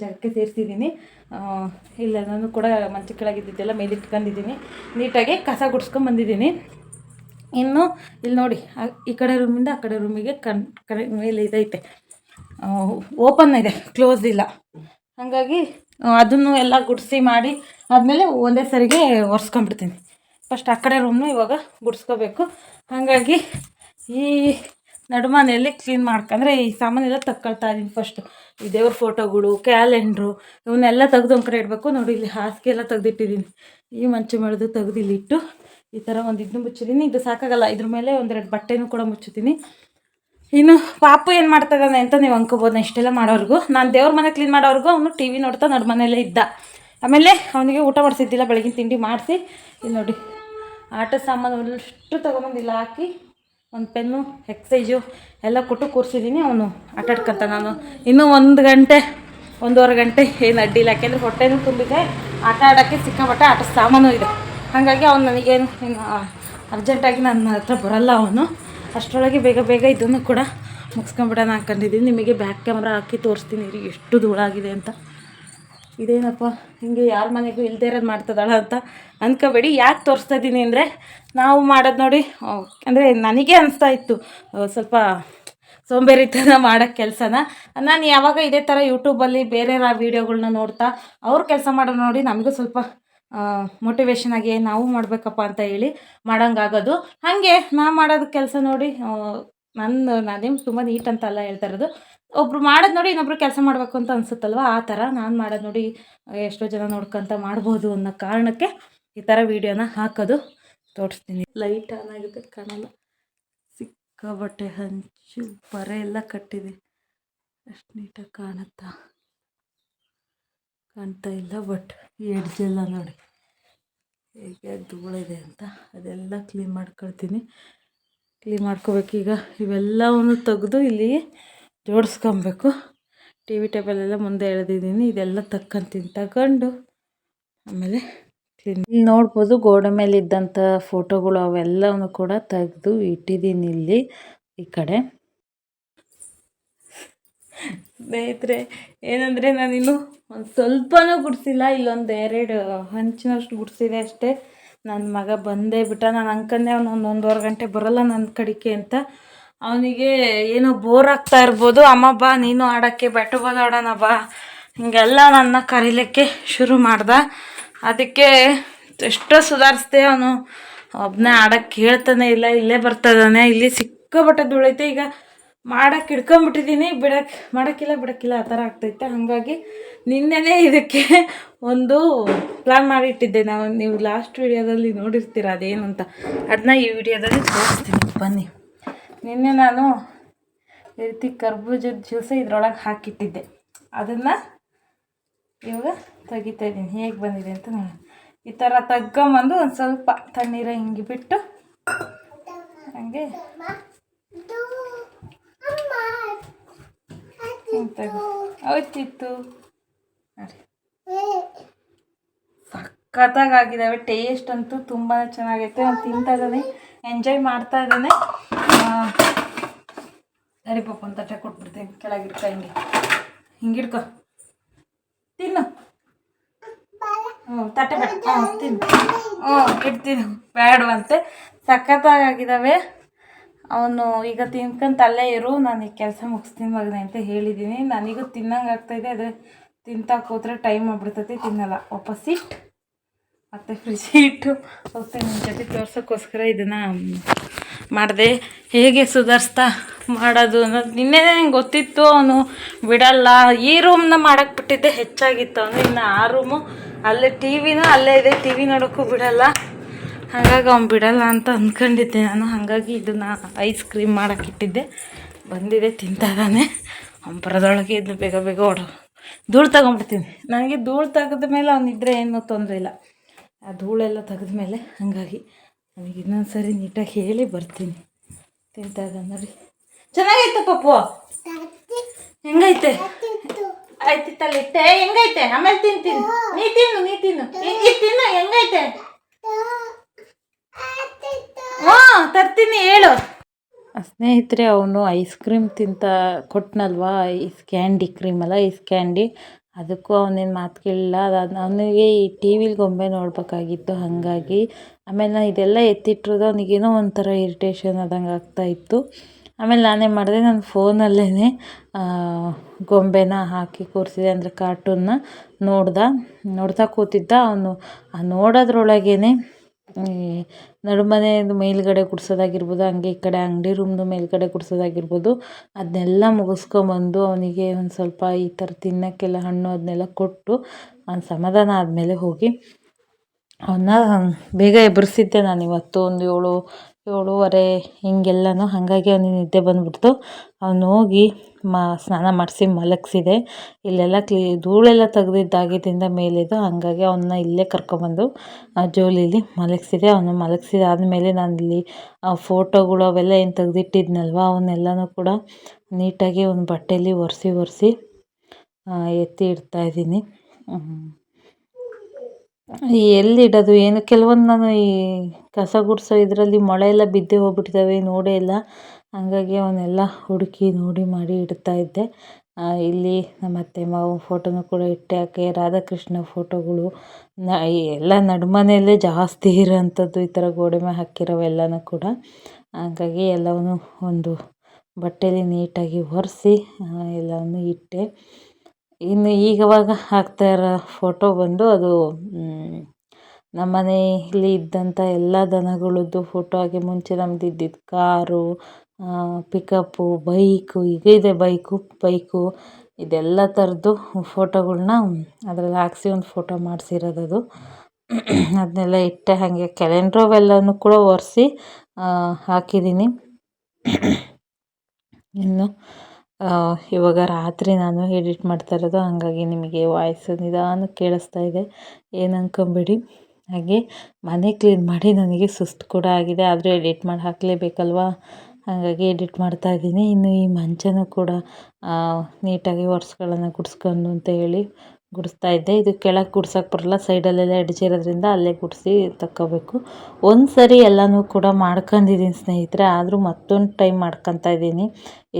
ಜಾಗಕ್ಕೆ ಸೇರಿಸಿದ್ದೀನಿ. ಇಲ್ಲೆಲ್ಲನೂ ಕೂಡ ಮಂಚ ಕೆಳಗಿದ್ದಿದ್ದೆಲ್ಲ ಮೇಲೆ ಇಟ್ಕೊಂಡಿದ್ದೀನಿ. ನೀಟಾಗಿ ಕಸ ಗುಡಿಸ್ಕೊಂಬಂದಿದ್ದೀನಿ. ಇನ್ನು ಇಲ್ಲಿ ನೋಡಿ, ಈ ಕಡೆ ರೂಮಿಂದ ಆ ಕಡೆ ರೂಮಿಗೆ ಕಡೆ ಮೇಲೆ ಇದೈತೆ, ಓಪನ್ ಇದೆ, ಕ್ಲೋಸ್ ಇಲ್ಲ. ಹಾಗಾಗಿ ಅದನ್ನು ಎಲ್ಲ ಗುಡಿಸಿ ಮಾಡಿ ಆದಮೇಲೆ ಒಂದೇ ಸರಿಗೆ ಒರೆಸ್ಕೊಂಬಿಡ್ತೀನಿ. ಫಸ್ಟ್ ಆ ಕಡೆ ರೂಮ್ನು ಇವಾಗ ಗುಡಿಸ್ಕೋಬೇಕು. ಹಾಗಾಗಿ ಈ ನಡುಮನೆಯಲ್ಲಿ ಕ್ಲೀನ್ ಮಾಡ್ಕೊಂಡ್ರೆ ಈ ಸಾಮಾನೆಲ್ಲ ತಗೊಳ್ತಾ ಇದ್ದೀನಿ. ಫಸ್ಟು ಈ ದೇವ್ರ ಫೋಟೋಗಳು, ಕ್ಯಾಲೆಂಡ್ರು ಇವನ್ನೆಲ್ಲ ತೆಗೆದು ಒಂದು ಕಡೆ ಇಡಬೇಕು. ನೋಡಿ, ಇಲ್ಲಿ ಹಾಸಿಗೆ ಎಲ್ಲ ತೆಗೆದಿಟ್ಟಿದ್ದೀನಿ. ಈ ಮಂಚ ಮೇಳದು ತೆಗೆದು ಇಲ್ಲಿಟ್ಟು ಈ ಥರ ಒಂದು ಇದನ್ನು ಮುಚ್ಚಿದ್ದೀನಿ. ಇದು ಸಾಕಾಗಲ್ಲ, ಇದ್ರ ಮೇಲೆ ಒಂದೆರಡು ಬಟ್ಟೆನೂ ಕೂಡ ಮುಚ್ಚುತ್ತೀನಿ. ಇನ್ನು ಪಾಪು ಏನು ಮಾಡ್ತಾಯಿದ್ದಾನೆ ಅಂತ ನೀವು ಅನ್ಕೋಬೋದು. ನಾನು ಇಷ್ಟೆಲ್ಲ ಮಾಡೋರ್ಗು, ನಾನು ದೇವ್ರ ಮನೆ ಕ್ಲೀನ್ ಮಾಡೋರ್ಗು ಅವನು ಟಿ ವಿ ನೋಡ್ತಾ ನಡುಮನೆಯಲ್ಲೇ ಇದ್ದ. ಆಮೇಲೆ ಅವನಿಗೆ ಊಟ ಮಾಡಿಸಿದ್ದಿಲ್ಲ, ಬೆಳಗಿನ ತಿಂಡಿ ಮಾಡಿಸಿ ಇಲ್ಲಿ ನೋಡಿ ಆಟ ಸಾಮಾನು ಅಷ್ಟು ತೊಗೊಂಬಂದಿಲ್ಲ ಹಾಕಿ ಒಂದು ಪೆನ್ನು, ಎಕ್ಸೈಜು ಎಲ್ಲ ಕೊಟ್ಟು ಕೂರಿಸಿದ್ದೀನಿ. ಅವನು ಆಟಾಡ್ಕೊಂತ. ನಾನು ಇನ್ನೂ 1 ಗಂಟೆ 1.5 ಗಂಟೆ ಏನು ಅಡ್ಡಿಲ್ಲ, ಯಾಕೆಂದರೆ ಹೊಟ್ಟೆನೂ ತುಂಬಿದೆ, ಆಟ ಆಡೋಕ್ಕೆ ಸಿಕ್ಕಾಪಟ್ಟೆ ಆಟ ಸಾಮಾನು ಇದೆ. ಹಾಗಾಗಿ ಅವ್ನು ನನಗೇನು ಇನ್ನು ಅರ್ಜೆಂಟಾಗಿ ನನ್ನ ಹತ್ರ ಬರಲ್ಲ ಅವನು. ಅಷ್ಟರೊಳಗೆ ಬೇಗ ಇದನ್ನು ಕೂಡ ಮುಗಿಸ್ಕೊಂಬಿಡೋಣ ಹಾಕೊಂಡಿದ್ದೀನಿ. ನಿಮಗೆ ಬ್ಯಾಕ್ ಕ್ಯಾಮ್ರಾ ಹಾಕಿ ತೋರಿಸ್ತೀನಿ ರೀ ಎಷ್ಟು ಧೂಳಾಗಿದೆ ಅಂತ. ಇದೇನಪ್ಪ ಹಿಂಗೆ ಯಾರ ಮನೆಗೂ ಇಲ್ಲದೇ ಇರೋದು ಮಾಡ್ತದಾಳ ಅಂತ ಅಂದ್ಕೋಬೇಡಿ. ಯಾಕೆ ತೋರಿಸ್ತಾ ಇದ್ದೀನಿ ಅಂದರೆ, ನಾವು ಮಾಡೋದು ನೋಡಿ, ಅಂದರೆ ನನಗೆ ಅನಿಸ್ತಾ ಇತ್ತು ಸ್ವಲ್ಪ ಸೋಂಬೇರಿತನ ಮಾಡೋಕ್ಕೆ ಕೆಲಸನ. ನಾನು ಯಾವಾಗ ಇದೇ ಥರ ಯೂಟ್ಯೂಬಲ್ಲಿ ಬೇರೆ ವೀಡಿಯೋಗಳ್ನ ನೋಡ್ತಾ ಅವ್ರು ಕೆಲಸ ಮಾಡೋದು ನೋಡಿ ನಮಗೂ ಸ್ವಲ್ಪ ಮೋಟಿವೇಶನ್ ಆಗಿ ನಾವು ಮಾಡಬೇಕಪ್ಪ ಅಂತ ಹೇಳಿ ಮಾಡೋಂಗಾಗೋದು. ಹಾಗೆ ನಾ ಮಾಡೋದು ಕೆಲಸ ನೋಡಿ ನಾನೇನು ತುಂಬ ನೀಟ್ ಅಂತ ಅಲ್ಲ ಹೇಳ್ತಾ ಇರೋದು, ಒಬ್ರು ಮಾಡೋದು ನೋಡಿ ಇನ್ನೊಬ್ರು ಕೆಲಸ ಮಾಡಬೇಕು ಅಂತ ಅನಿಸುತ್ತಲ್ವ, ಆ ಥರ ನಾನು ಮಾಡೋದು ನೋಡಿ ಎಷ್ಟೋ ಜನ ನೋಡ್ಕೊತ ಮಾಡ್ಬೋದು ಅನ್ನೋ ಕಾರಣಕ್ಕೆ ಈ ಥರ ವೀಡಿಯೋನ ಹಾಕೋದು. ತೋರಿಸ್ತೀನಿ. ಲೈಟ್ ಆನ್ ಆಗಿದೆ, ಕಾಣಲ್ಲ. ಸಿಕ್ಕಾಬಟ್ಟೆ ಹಂಚು ಬರೆ ಎಲ್ಲ ಕಟ್ಟಿದೆ. ಅಷ್ಟು ನೀಟಾಗಿ ಕಾಣ್ತಾ ಇಲ್ಲ. ಬಟ್ ಎಡ್ಜೆಲ್ಲ ನೋಡಿ ಹೇಗೆ ಧೂಳಿದೆ ಅಂತ, ಅದೆಲ್ಲ ಕ್ಲೀನ್ ಮಾಡ್ಕೊಳ್ತೀನಿ. ಕ್ಲೀನ್ ಮಾಡ್ಕೋಬೇಕು. ಈಗ ಇವೆಲ್ಲವನ್ನು ತೆಗೆದು ಇಲ್ಲಿ ಜೋಡಿಸ್ಕೊಬೇಕು. ಟಿ ವಿ ಟೇಬಲೆಲ್ಲ ಮುಂದೆ ಎಳೆದಿದ್ದೀನಿ, ಇದೆಲ್ಲ ತಗೊಂಡು ಆಮೇಲೆ ಕ್ಲೀನ್. ಇಲ್ಲಿ ನೋಡ್ಬೋದು ಗೋಡೆ ಮೇಲೆ ಇದ್ದಂಥ ಫೋಟೋಗಳು ಅವೆಲ್ಲವನ್ನು ಕೂಡ ತೆಗೆದು ಇಟ್ಟಿದ್ದೀನಿ ಇಲ್ಲಿ ಈ ಕಡೆ. ಸ್ನೇಹಿತರೆ, ಏನಂದರೆ ನಾನಿನ್ನು ಒಂದು ಸ್ವಲ್ಪನೂ ಗುಡಿಸಿಲ್ಲ, ಇಲ್ಲೊಂದು 2 ಹಂಚಿನಷ್ಟು ಗುಡಿಸಿದೆ ಅಷ್ಟೇ. ನನ್ನ ಮಗ ಬಂದೇ ಬಿಟ್ಟ. ನಾನು ಅನ್ಕೊಂಡೆ ಅವನು 1.5 ಗಂಟೆ ಬರೋಲ್ಲ ನನ್ನ ಕಡೆಗೆ ಅಂತ. ಅವನಿಗೆ ಏನೋ ಬೋರ್ ಆಗ್ತಾ ಇರ್ಬೋದು. ಅಮ್ಮ ಬಾ ನೀನು ಆಡೋಕ್ಕೆ, ಬೆಟ್ಟಬೋದು ಆಡೋಣ ಬಾ, ಹಿಂಗೆಲ್ಲ ನನ್ನ ಕರೀಲಿಕ್ಕೆ ಶುರು ಮಾಡ್ದ. ಅದಕ್ಕೆ ಎಷ್ಟೋ ಸುಧಾರಿಸ್ದೆ. ಅವನು ಒಬ್ಬನೇ ಆಡೋಕ್ಕೆ ಹೇಳ್ತಾನೆ ಇಲ್ಲ, ಇಲ್ಲೇ ಬರ್ತಾಯಿದ್ದಾನೆ. ಇಲ್ಲಿ ಸಿಕ್ಕಾಪಟ್ಟೆ ಧೂಳೈತೆ. ಈಗ ಮಾಡೋಕ್ಕೆ ಹಿಡ್ಕೊಂಬಿಟ್ಟಿದ್ದೀನಿ, ಬಿಡೋಕ್ಕಿಲ್ಲ ಆ ಥರ ಆಗ್ತೈತೆ. ಹಾಗಾಗಿ ನಿನ್ನೆನೇ ಇದಕ್ಕೆ ಒಂದು ಪ್ಲ್ಯಾನ್ ಮಾಡಿಟ್ಟಿದ್ದೆ. ನೀವು ಲಾಸ್ಟ್ ವೀಡಿಯೋದಲ್ಲಿ ನೋಡಿರ್ತೀರ ಅದೇನು ಅಂತ, ಅದನ್ನ ಈ ವಿಡಿಯೋದಲ್ಲಿ ತೋರಿಸ್ತೀನಿ ಬನ್ನಿ. ನಿನ್ನೆ ನಾನು ಈ ರೀತಿ ಕರ್ಬೂಜದ ಜ್ಯೂಸೆ ಇದರೊಳಗೆ ಹಾಕಿಟ್ಟಿದ್ದೆ, ಅದನ್ನು ಇವಾಗ ತೆಗಿತಾಯಿದ್ದೀನಿ. ಹೇಗೆ ಬಂದಿದೆ ಅಂತ ನೋಡಿ. ಈ ಥರ ತಗೊಂಬಂದು ಒಂದು ಸ್ವಲ್ಪ ತಣ್ಣೀರ ಹಿಂಗೆ ಬಿಟ್ಟು ಹಂಗೆ ಹೋಯ್ತಿತ್ತು ನೋಡಿ. ಸಖತ್ತಾಗಿದ್ದಾವೆ. ಟೇಸ್ಟ್ ಅಂತೂ ತುಂಬಾ ಚೆನ್ನಾಗೈತೆ. ನಾನು ತಿಂತಾ ಇದ್ದಾನೆ, ಎಂಜಾಯ್ ಮಾಡ್ತಾ ಇದ್ದಾನೆ. ಸರಿ ಪಾಪ ಒಂದು ತಟ್ಟೆ ಕೊಟ್ಬಿಡ್ತೀನಿ, ಕೆಳಗಿಡ್ಕ ಹಿಂಗಿಡ್ಕೊ ತಿನ್ನು. ತಟ್ಟೆ ಬೇಡ, ತಿನ್ನು. ಇಡ್ತೀನಿ, ಬೇಡವಂತೆ. ಸಖತ್ತಾಗಿದ್ದಾವೆ. ಅವನು ಈಗ ತಿನ್ಕೊಂತ ಅಲ್ಲೇ ಇರು, ನಾನು ಈ ಕೆಲಸ ಮುಗಿಸ್ತೀನಿ ಮಗನೆ ಅಂತ ಹೇಳಿದ್ದೀನಿ. ನನಗೂ ತಿನ್ನಂಗೆ ಆಗ್ತಾಯಿದೆ. ಆದರೆ ತಿಂತಾಕೆ ಹೋದ್ರೆ ಟೈಮ್ ಆಗ್ಬಿಡ್ತೈತಿ, ತಿನ್ನಲ್ಲ. ವಾಪಸ್ ಇಟ್ಟು ಮತ್ತು ಫ್ರಿಜ್ ಇಟ್ಟು ಹೋಗ್ತೀನಿ. ನಿಮ್ಮ ಜೊತೆ ತೋರ್ಸೋಕ್ಕೋಸ್ಕರ ಇದನ್ನು ಮಾಡಿದೆ. ಹೇಗೆ ಸುಧಾರಿಸ್ತಾ ಮಾಡೋದು ಅನ್ನೋದು ನಿನ್ನೆ ನಂಗೆ ಗೊತ್ತಿತ್ತು. ಅವನು ಬಿಡಲ್ಲ. ಈ ರೂಮ್ನ ಮಾಡೋಕ್ಕೆ ಬಿಟ್ಟಿದ್ದೆ ಹೆಚ್ಚಾಗಿತ್ತು. ಅವನು ಇನ್ನು ಆ ರೂಮು ಅಲ್ಲೇ, ಟಿ ವಿನೂ ಅಲ್ಲೇ ಇದೆ, ಟಿ ವಿ ನೋಡೋಕ್ಕೂ ಬಿಡಲ್ಲ. ಹಾಗಾಗಿ ಅವ್ನು ಬಿಡಲ್ಲ ಅಂತ ಅಂದ್ಕೊಂಡಿದ್ದೆ ನಾನು. ಹಾಗಾಗಿ ಇದನ್ನು ಐಸ್ ಕ್ರೀಮ್ ಮಾಡೋಕ್ಕಿಟ್ಟಿದ್ದೆ, ಬಂದಿದೆ, ತಿಂತಾ ಇದ್ದಾನೆ. ಅವ್ನು ಬರೋದೊಳಗೆ ಇದು ಬೇಗ ಧೂಳು ತಗೊಂಡ್ಬಿಡ್ತೀನಿ. ನನಗೆ ಧೂಳು ತೆಗೆದ ಮೇಲೆ ಅವನಿದ್ರೆ ಏನೂ ತೊಂದರೆ ಇಲ್ಲ, ಆ ಧೂಳೆಲ್ಲ ತೆಗೆದ ಮೇಲೆ. ಹಾಗಾಗಿ ನನಗೆ ಇನ್ನೊಂದ್ಸರಿ ನೀಟಾಗಿ ಹೇಳಿ ಬರ್ತೀನಿ. ತಿಂತಾ ಇದ್ದ ನೋಡಿ, ಚೆನ್ನಾಗೈತೆ ಪಪ್ಪು, ಹೆಂಗೈತೆ? ಆಯ್ತಿತ್ತಲ್ಲಿಟ್ಟೆ, ಹೆಂಗೈತೆ? ಆಮೇಲೆ ತಿಂತೀನಿ, ನೀ ತಿನ್ನು ತಿನ್ನು, ಹೆಂಗೈತೆ? ಹಾಂ ತರ್ತೀನಿ, ಹೇಳು. ಸ್ನೇಹಿತರೆ, ಅವನು ಐಸ್ ಕ್ರೀಮ್ ತಿಂತ ಕೊಟ್ಟನಲ್ವಾ, ಐಸ್ ಕ್ಯಾಂಡಿ ಕ್ರೀಮ್ ಅಲ್ಲ, ಐಸ್ ಕ್ಯಾಂಡಿ. ಅದಕ್ಕೂ ಅವನೇನು ಮಾತು ಕೇಳಿಲ್ಲ. ಅದು ಅವನಿಗೆ ಈ ಟಿ ವಿಲಿ ಗೊಂಬೆ ನೋಡಬೇಕಾಗಿತ್ತು, ಹಾಗಾಗಿ. ಆಮೇಲೆ ನಾನು ಇದೆಲ್ಲ ಎತ್ತಿಟ್ಟಿರೋದು ಅವನಿಗೇನೋ ಒಂಥರ ಇರಿಟೇಷನ್ ಆದಂಗೆ ಆಗ್ತಾಯಿತ್ತು. ಆಮೇಲೆ ನಾನೇನು ಮಾಡಿದೆ, ನನ್ನ ಫೋನಲ್ಲೇ ಗೊಂಬೆನ ಹಾಕಿ ಕೂರಿಸಿದೆ, ಅಂದರೆ ಕಾರ್ಟೂನ್ನ ನೋಡ್ತಾ ಕೂತಿದ್ದ. ಅವನು ನೋಡೋದ್ರೊಳಗೇ ನಡುಮನೆದು ಮೇಲ್ಗಡೆ ಗುಡಿಸೋದಾಗಿರ್ಬೋದು, ಹಂಗೆ ಈ ಕಡೆ ಅಂಗಡಿ ರೂಮ್ದು ಮೇಲ್ಗಡೆ ಗುಡಿಸೋದಾಗಿರ್ಬೋದು, ಅದನ್ನೆಲ್ಲ ಮುಗಿಸ್ಕೊಂಬಂದು ಅವನಿಗೆ ಒಂದು ಸ್ವಲ್ಪ ಈ ಥರ ತಿನ್ನೋಕ್ಕೆಲ್ಲ ಹಣ್ಣು ಅದನ್ನೆಲ್ಲ ಕೊಟ್ಟು ಅವ್ನು ಸಮಾಧಾನ ಆದಮೇಲೆ ಹೋಗಿ ಅವನ್ನ ಬೇಗ ಎಬ್ಬರಿಸಿದ್ದೆ ನಾನು ಇವತ್ತು, ಒಂದು 7:30 ಹಿಂಗೆಲ್ಲನೂ. ಹಾಗಾಗಿ ಅವನಿಗೆ ನಿದ್ದೆ ಬಂದುಬಿಡ್ತು. ಅವನು ಹೋಗಿ ಸ್ನಾನ ಮಾಡಿಸಿ ಮಲಗಿಸಿದೆ. ಇಲ್ಲೆಲ್ಲ ಧೂಳೆಲ್ಲ ತೆಗೆದಿದ್ದಾಗಿದ್ದರಿಂದ ಮೇಲಿದ್ದು, ಹಾಗಾಗಿ ಅವನ್ನ ಇಲ್ಲೇ ಕರ್ಕೊಂಬಂದು ಜೋಲಿಲಿ ಮಲಗಿಸಿದೆ. ಅವನು ಮಲಗಿಸಿದಾದ್ಮೇಲೆ ನಾನಿಲ್ಲಿ ಫೋಟೋಗಳು ಅವೆಲ್ಲ ಏನು ತೆಗೆದಿಟ್ಟಿದ್ನಲ್ವ, ಅವನ್ನೆಲ್ಲನೂ ಕೂಡ ನೀಟಾಗಿ ಒಂದು ಬಟ್ಟೆಯಲ್ಲಿ ಒರೆಸಿ ಎತ್ತಿ ಇಡ್ತಾಯಿದ್ದೀನಿ. ಎಲ್ಲಿಡೋದು ಏನು, ಕೆಲವೊಂದು ನಾನು ಈ ಕಸ ಗುಡಿಸೋ ಇದರಲ್ಲಿ ಮೊಳೆ ಎಲ್ಲ ಬಿದ್ದೇ ಹೋಗ್ಬಿಟ್ಟಿದ್ದಾವೆ, ನೋಡೇ ಇಲ್ಲ. ಹಾಗಾಗಿ ಅವನ್ನೆಲ್ಲ ಹುಡುಕಿ ನೋಡಿ ಮಾಡಿ ಇಡ್ತಾಯಿದ್ದೆ. ಇಲ್ಲಿ ನಮ್ಮ ಅತ್ತೆ ಮಾವ ಫೋಟೋನು ಕೂಡ ಇಟ್ಟೆ. ಯಾಕೆ, ರಾಧಾಕೃಷ್ಣ ಫೋಟೋಗಳು ಎಲ್ಲ ನಡುಮನೆಯಲ್ಲೇ ಜಾಸ್ತಿ ಇರೋಂಥದ್ದು, ಈ ಥರ ಗೋಡೆ ಮೇಲೆ ಹಾಕಿರೋವೆಲ್ಲನೂ ಕೂಡ. ಹಾಗಾಗಿ ಎಲ್ಲವನ್ನೂ ಒಂದು ಬಟ್ಟೆಯಲ್ಲಿ ನೀಟಾಗಿ ಒರೆಸಿ ಎಲ್ಲವನ್ನು ಇಟ್ಟೆ. ಇನ್ನು ಈಗವಾಗ ಹಾಕ್ತಾ ಇರೋ ಫೋಟೋ ಬಂದು ಅದು ನಮ್ಮ ಮನೆಯಲ್ಲಿ ಇದ್ದಂಥ ಎಲ್ಲ ದನಗಳದ್ದು ಫೋಟೋ. ಹಾಗೆ ಮುಂಚೆ ನಮ್ದು ಇದ್ದಿದ್ದು ಕಾರು, ಪಿಕಪ್ಪು, ಬೈಕು, ಈಗ ಇದೆ ಬೈಕು, ಇದೆಲ್ಲ ಥರದ್ದು ಫೋಟೋಗಳ್ನ ಅದರಲ್ಲಿ ಹಾಕಿಸಿ ಒಂದು ಫೋಟೋ ಮಾಡಿಸಿರೋದದು. ಅದನ್ನೆಲ್ಲ ಇಟ್ಟೆ. ಹಾಗೆ ಕ್ಯಾಲೆಂಡ್ರು ಅವೆಲ್ಲನೂ ಕೂಡ ಒರೆಸಿ ಹಾಕಿದ್ದೀನಿ. ಇನ್ನು ಇವಾಗ ರಾತ್ರಿ ನಾನು ಎಡಿಟ್ ಮಾಡ್ತಾ ಇರೋದು, ಹಾಗಾಗಿ ನಿಮಗೆ ವಾಯ್ಸು ನಿಧಾನಕ್ಕೆ ಕೇಳಿಸ್ತಾ ಇದೆ, ಏನು ಅಂದ್ಕೊಂಬೇಡಿ. ಹಾಗೆ ಮನೆ ಕ್ಲೀನ್ ಮಾಡಿ ನನಗೆ ಸುಸ್ತು ಕೂಡ ಆಗಿದೆ, ಆದರೂ ಎಡಿಟ್ ಮಾಡಿ ಹಾಕಲೇಬೇಕಲ್ವ, ಹಾಗಾಗಿ ಎಡಿಟ್ ಮಾಡ್ತಾಯಿದ್ದೀನಿ. ಇನ್ನು ಈ ಮಂಚನೂ ಕೂಡ ನೀಟಾಗಿ ಒರೆಸ್ಕೊಳ್ಳೋಣ ಗುಡಿಸ್ಕೊಂಡು ಅಂತ ಹೇಳಿ ಗುಡಿಸ್ತಾ ಇದ್ದೆ. ಇದು ಕೆಳಗೆ ಗುಡ್ಸೋಕ್ಕೆ ಬರಲ್ಲ, ಸೈಡಲ್ಲೆಲ್ಲ ಇರೋದ್ರಿಂದ ಅಲ್ಲೇ ಗುಡಿಸಿ ತಕ್ಕೋಬೇಕು. ಒಂದು ಸರಿ ಎಲ್ಲನೂ ಕೂಡ ಮಾಡ್ಕೊಂಡಿದ್ದೀನಿ ಸ್ನೇಹಿತರೆ, ಆದರೂ ಮತ್ತೊಂದು ಟೈಮ್ ಮಾಡ್ಕೊತಾ ಇದ್ದೀನಿ.